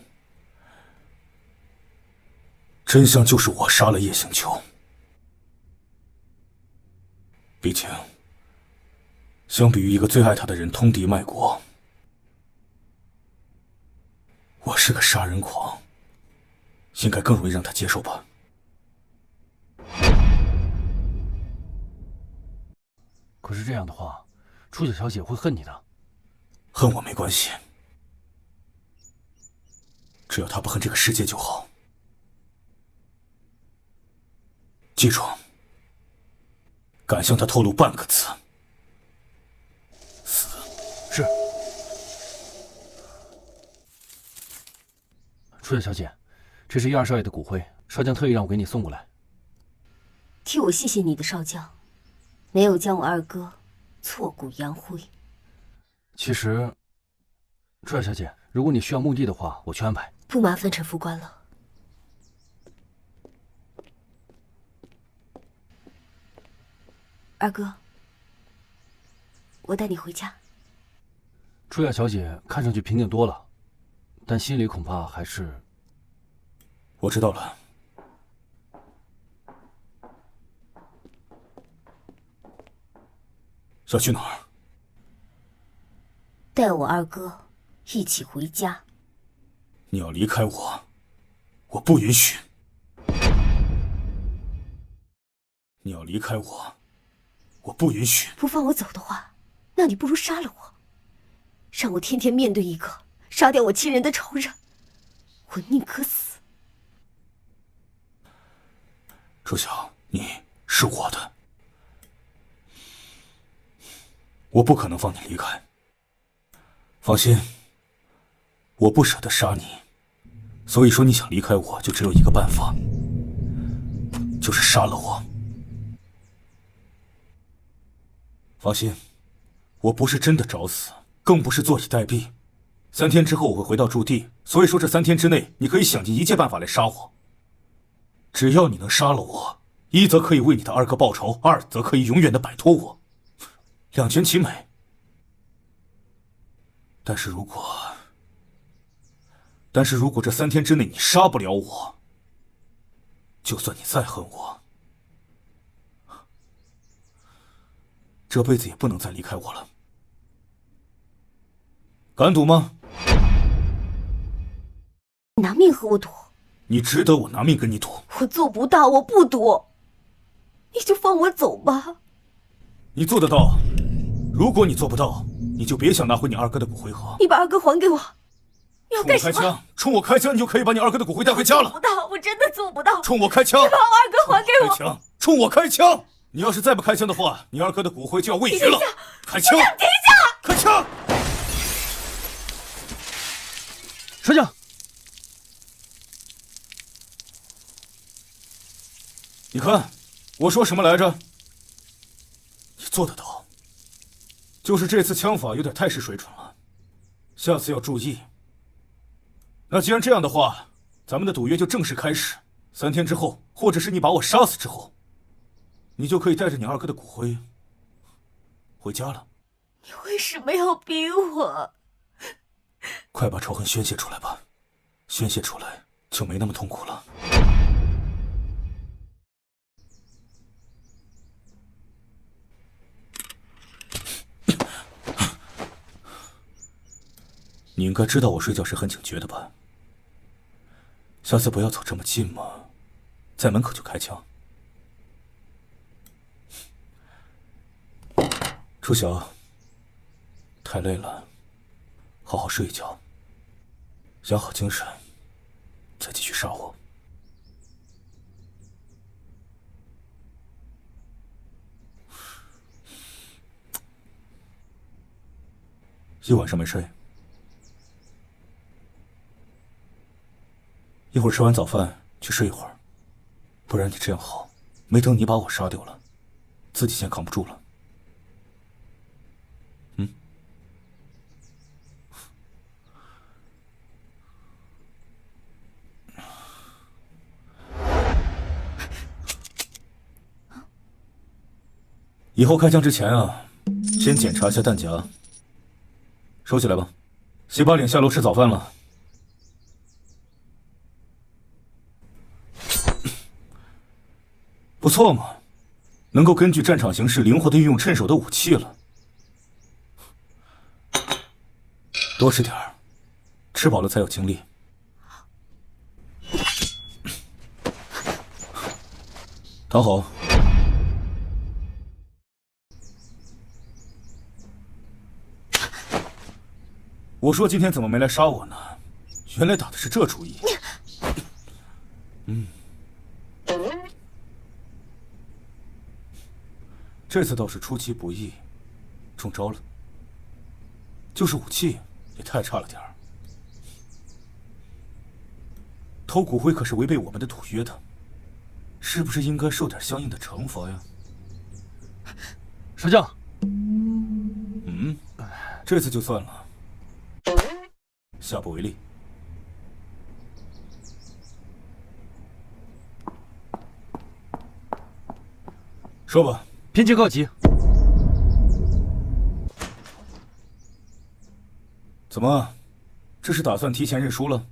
真相就是我杀了叶星秋。毕竟，相比于一个最爱他的人通敌卖国，我是个杀人狂，应该更容易让他接受吧。可是这样的话，楚小小姐会恨你的。恨我没关系，只要他不恨这个世界就好。记住，敢向他透露半个字，死。是。楚小小姐，这是1、2少爷的骨灰，少将特意让我给你送过来。替我谢谢你的少将，没有将我二哥挫骨扬灰。其实，楚小小姐，如果你需要墓地的话，我去安排。不麻烦陈副官了。二哥，我带你回家。楚雅小姐看上去平静多了，但心里恐怕还是……我知道了。要去哪儿？带我二哥一起回家。你要离开我，我不允许。你要离开我，我不允许。不放我走的话，那你不如杀了我，让我天天面对一个杀掉我亲人的仇人，我宁可死。楚晓，你是我的，我不可能放你离开。放心，我不舍得杀你，所以说你想离开我，就只有一个办法，就是杀了我。放心，我不是真的找死，更不是坐以待毙。3天之后我会回到驻地，所以说这3天之内，你可以想尽一切办法来杀我。只要你能杀了我，一则可以为你的二哥报仇，二则可以永远的摆脱我，两全其美。但是如果这3天之内你杀不了我，就算你再恨我，这辈子也不能再离开我了。敢赌吗？拿命和我赌？你值得我拿命跟你赌？我做不到，我不赌。你就放我走吧。你做得到。如果你做不到，你就别想拿回你二哥的骨灰盒。你把二哥还给我。你要干什么？冲我开枪，你就可以把你二哥的骨灰带回家了。做不到，我真的做不到。冲我开枪！把我二哥还给我。开枪！冲我开枪！你要是再不开枪的话，你二哥的骨灰就要喂鱼了。开枪！停下！开枪！少将，你看我说什么来着？你做得到。就是这次枪法有点太失水准了，下次要注意。那既然这样的话，咱们的赌约就正式开始。3天之后，或者是你把我杀死之后，你就可以带着你二哥的骨灰回家了。你为什么要逼我？快把仇恨宣泄出来吧，宣泄出来就没那么痛苦了。你应该知道我睡觉时很警觉的吧？下次不要走这么近嘛，在门口就开枪。初晓，太累了，好好睡一觉，养好精神，再继续杀我。一晚上没睡。一会儿吃完早饭去睡一会儿，不然你这样好，没等你把我杀掉了，自己先扛不住了。以后开枪之前啊，先检查一下弹夹。收起来吧，洗把脸下楼吃早饭了。不错嘛，能够根据战场形势灵活地运用趁手的武器了。多吃点儿，吃饱了才有精力。躺好。我说今天怎么没来杀我呢？原来打的是这主意。这次倒是出其不意，中招了。就是武器也太差了点儿。偷骨灰可是违背我们的赌约的，是不是应该受点相应的惩罚呀？少将，这次就算了，下不为例。说吧。边境告急。怎么，这是打算提前认输了？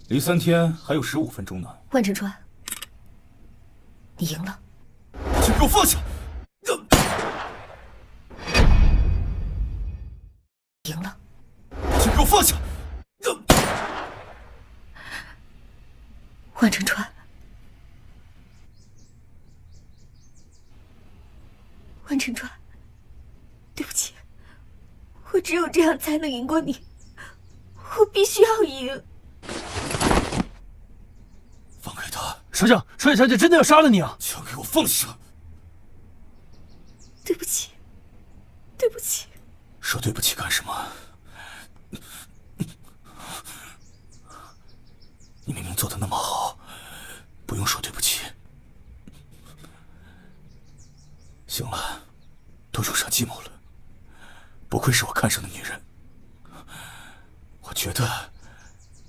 离3天还有15分钟呢。万承川，你赢了。请给我放下！赢了。请给我放下！万承川。万承川，对不起，我只有这样才能赢过你，我必须要赢。放开他！少将，少爷小姐真的要杀了你啊！枪给我放下！对不起，对不起。说对不起干什么？你明明做的那么好，不用说对不起。行了，都惹上计谋了。不愧是我看上的女人。我觉得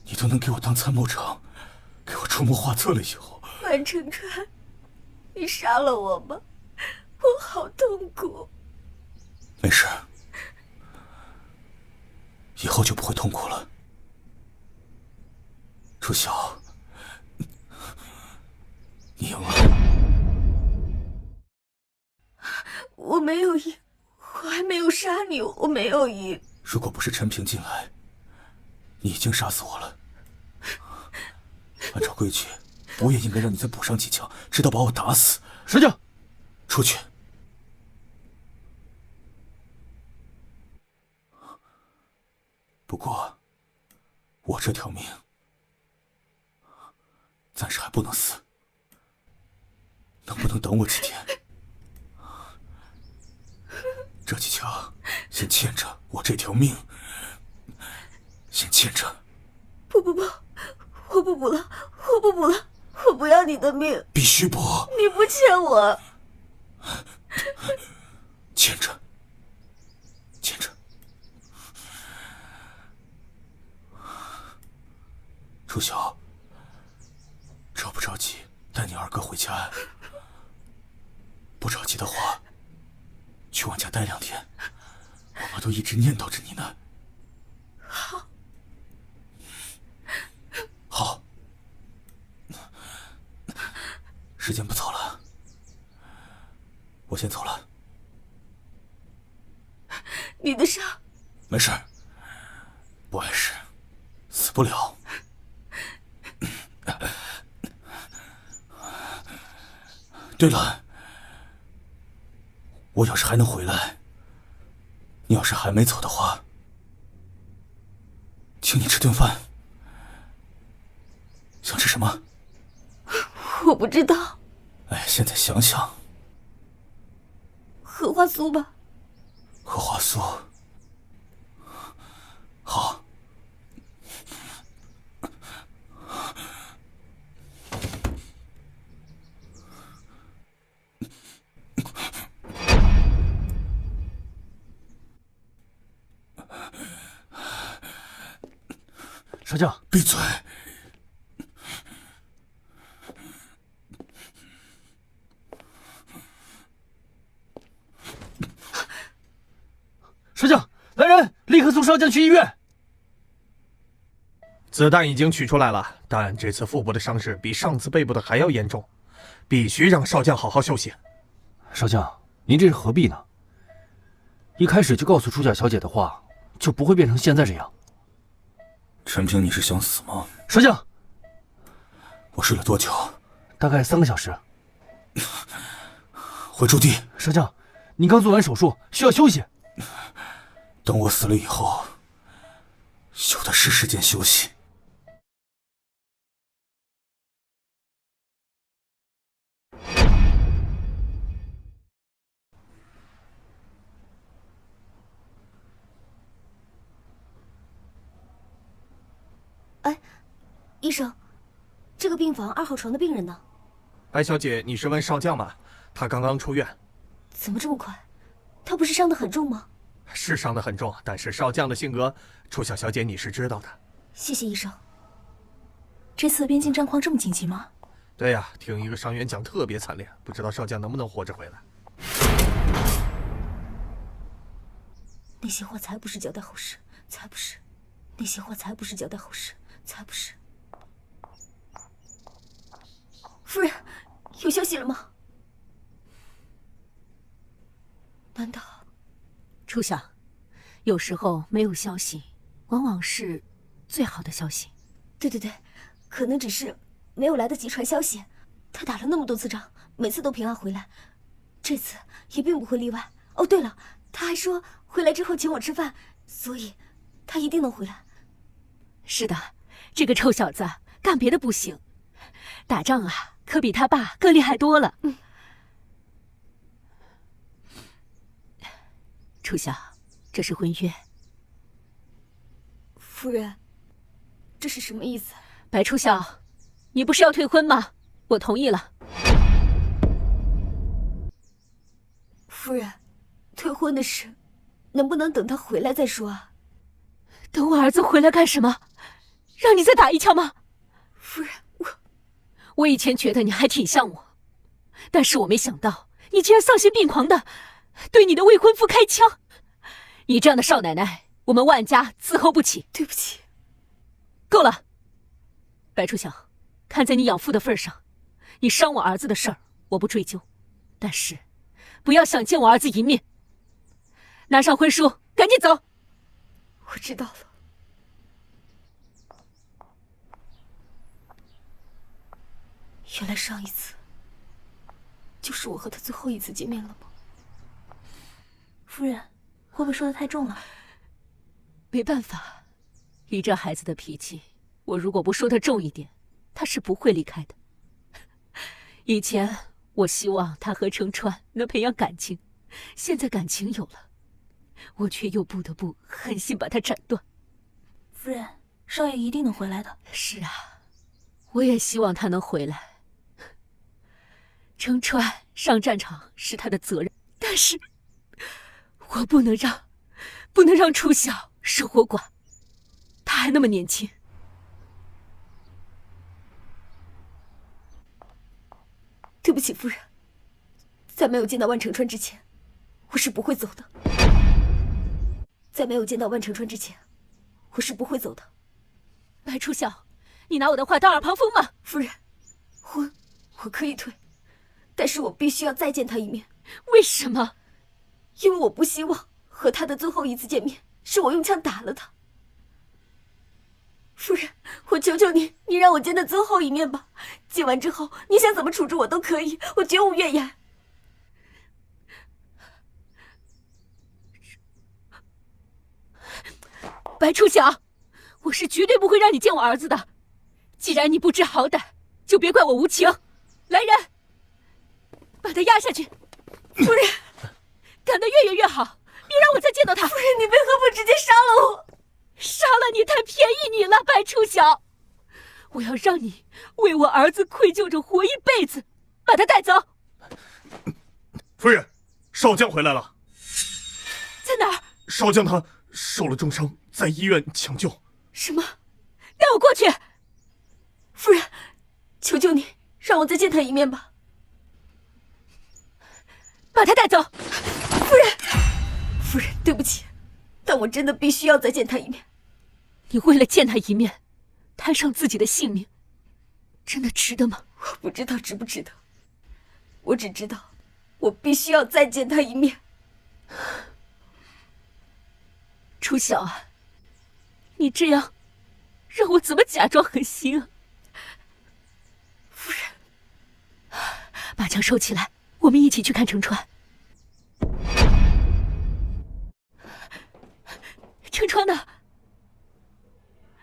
你都能给我当参谋长，给我出谋划策了以后。万承川，你杀了我吧，我好痛苦。没事，以后就不会痛苦了。初晓，你赢了。我没有赢，我还没有杀你，我没有赢。如果不是陈平进来，你已经杀死我了。按照规矩，我也应该让你再补上几枪，直到把我打死。少将，出去。不过，我这条命暂时还不能死，能不能等我几天？这几枪先欠着我这条命，先欠着。不，我不补了，我不补了，我不要你的命。必须补！你不欠我。欠着，欠着。初晓，着不着急带你二哥回家？不着急的话，去我家待2天。我妈都一直念叨着你呢。好。好。时间不早了，我先走了。你的伤……没事，不碍事，死不了。对了，我要是还能回来，你要是还没走的话，请你吃顿饭。想吃什么？我不知道。哎，现在想想，荷花酥吧。荷花酥。好。少将，闭嘴！少将，来人，立刻送少将去医院。子弹已经取出来了，但这次腹部的伤势比上次背部的还要严重，必须让少将好好休息。少将，您这是何必呢？一开始就告诉初夏小姐的话，就不会变成现在这样。陈平，你是想死吗？少将，我睡了多久？大概3个小时。回驻地。少将，您刚做完手术，需要休息。等我死了以后，有的是时间休息。哎，医生，这个病房2号床的病人呢？白小姐，你是问少将吗？他刚刚出院。怎么这么快？他不是伤得很重吗？是伤得很重，但是少将的性格，初晓小姐你是知道的。谢谢医生。这次边境战况这么紧急吗？对呀，听一个伤员讲特别惨烈，不知道少将能不能活着回来。那些话才不是交代后事，才不是。那些话才不是交代后事，才不是。夫人，有消息了吗？难道？初晓，有时候没有消息，往往是最好的消息。对，可能只是没有来得及传消息。他打了那么多次仗，每次都平安回来，这次也并不会例外。哦，对了，他还说回来之后请我吃饭，所以他一定能回来。是的，这个臭小子干别的不行，打仗啊，可比他爸更厉害多了。初晓，这是婚约。夫人，这是什么意思？白初晓，你不是要退婚吗？我同意了。夫人，退婚的事，能不能等他回来再说啊？等我儿子回来干什么？让你再打一枪吗？夫人，我以前觉得你还挺像我，但是我没想到你竟然丧心病狂的对你的未婚夫开枪。你这样的少奶奶，我们万家伺候不起。对不起。够了，白初晓，看在你养父的份上，你伤我儿子的事儿我不追究，但是不要想见我儿子一面。拿上婚书，赶紧走。我知道了。原来上一次就是我和他最后一次见面了吗？夫人，会不会说的太重了？没办法，以这孩子的脾气，我如果不说的重一点，他是不会离开的。以前我希望他和程川能培养感情，现在感情有了，我却又不得不狠心把他斩断。夫人，少爷一定能回来的。是啊，我也希望他能回来。程川上战场是他的责任，但是我不能让初晓守活寡，他还那么年轻。对不起，夫人。在没有见到万成川之前，我是不会走的。在没有见到万成川之前，我是不会走的。白初晓，你拿我的话当耳旁风吗？夫人，婚我可以退，但是我必须要再见他一面。为什么？因为我不希望和他的最后一次见面是我用枪打了他。夫人，我求求你，你让我见他最后一面吧。见完之后，你想怎么处置我都可以，我绝无怨言。白初晓，我是绝对不会让你见我儿子的。既然你不知好歹，就别怪我无情。来人，把他压下去。夫人，赶得越远越好，别让我再见到他。夫人，你为何不直接杀了我？杀了你太便宜你了，白初晓。我要让你为我儿子愧疚着活一辈子。把他带走。夫人，少将回来了。在哪儿？少将他受了重伤，在医院抢救。什么？带我过去。夫人，求求你，让我再见他一面吧。把他带走。夫人，夫人，对不起，但我真的必须要再见他一面。你为了见他一面，摊上自己的性命，真的值得吗？我不知道值不值得，我只知道，我必须要再见他一面。初晓啊，你这样，让我怎么假装狠心啊？夫人，把枪收起来，我们一起去看程川。程川呢？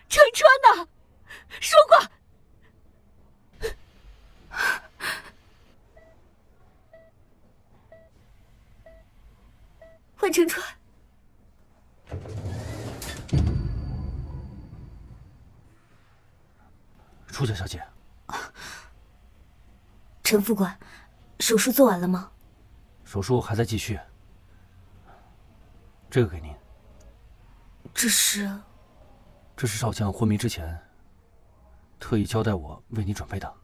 程川呢？说过。万程川。初晓小姐，陈副官，手术做完了吗？手术还在继续。这个给您。这是少将昏迷之前特意交代我为你准备的。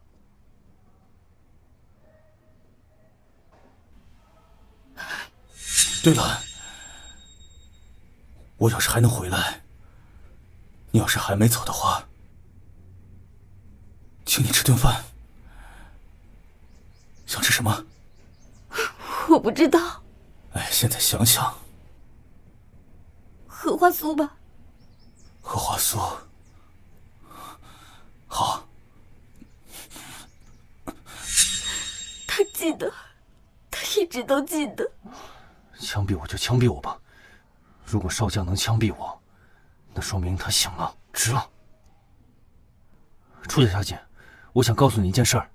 对了，我要是还能回来，你要是还没走的话，请你吃顿饭。想吃什么？我不知道。哎，现在想想，荷花酥吧。荷花酥。好。他记得，他一直都记得。枪毙我就枪毙我吧，如果少将能枪毙我，那说明他醒了，值了。初晓小姐，我想告诉你一件事儿。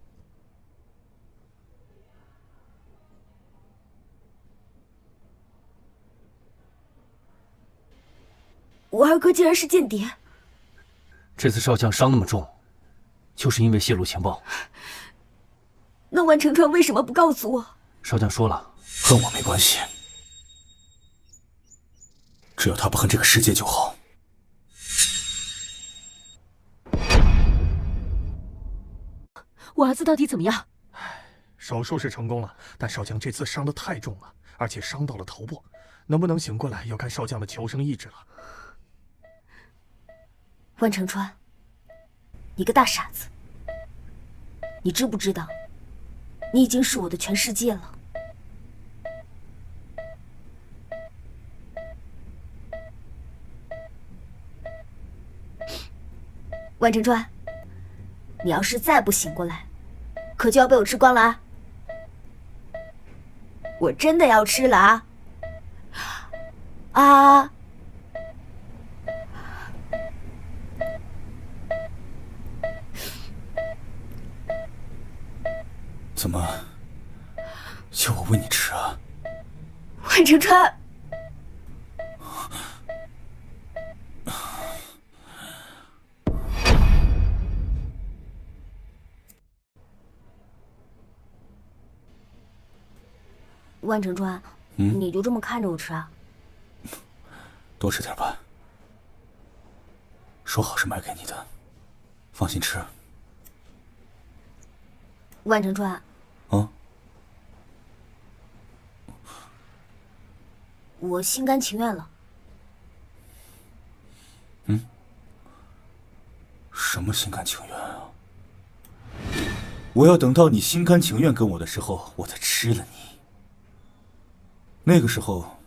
我二哥竟然是间谍。这次少将伤那么重，就是因为泄露情报。那万程川为什么不告诉我？少将说了，恨我没关系，只要他不恨这个世界就好。我儿子到底怎么样？手术是成功了，但少将这次伤得太重了，而且伤到了头部，能不能醒过来要看少将的求生意志了。万程川，你个大傻子，你知不知道，你已经是我的全世界了。万程川，你要是再不醒过来，可就要被我吃光了啊！我真的要吃了啊！啊！怎么，要我喂你吃啊？万程川。万程川，你就这么看着我吃啊？多吃点吧，说好是买给你的，放心吃。万程川，我心甘情愿了。什么心甘情愿啊？我要等到你心甘情愿跟我的时候，我再吃了你。那个时候，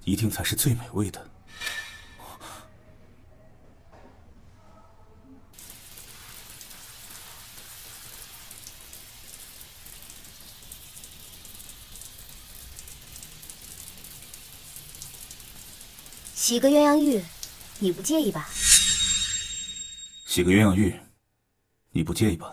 一定才是最美味的。洗个鸳鸯浴，你不介意吧？洗个鸳鸯浴，你不介意吧？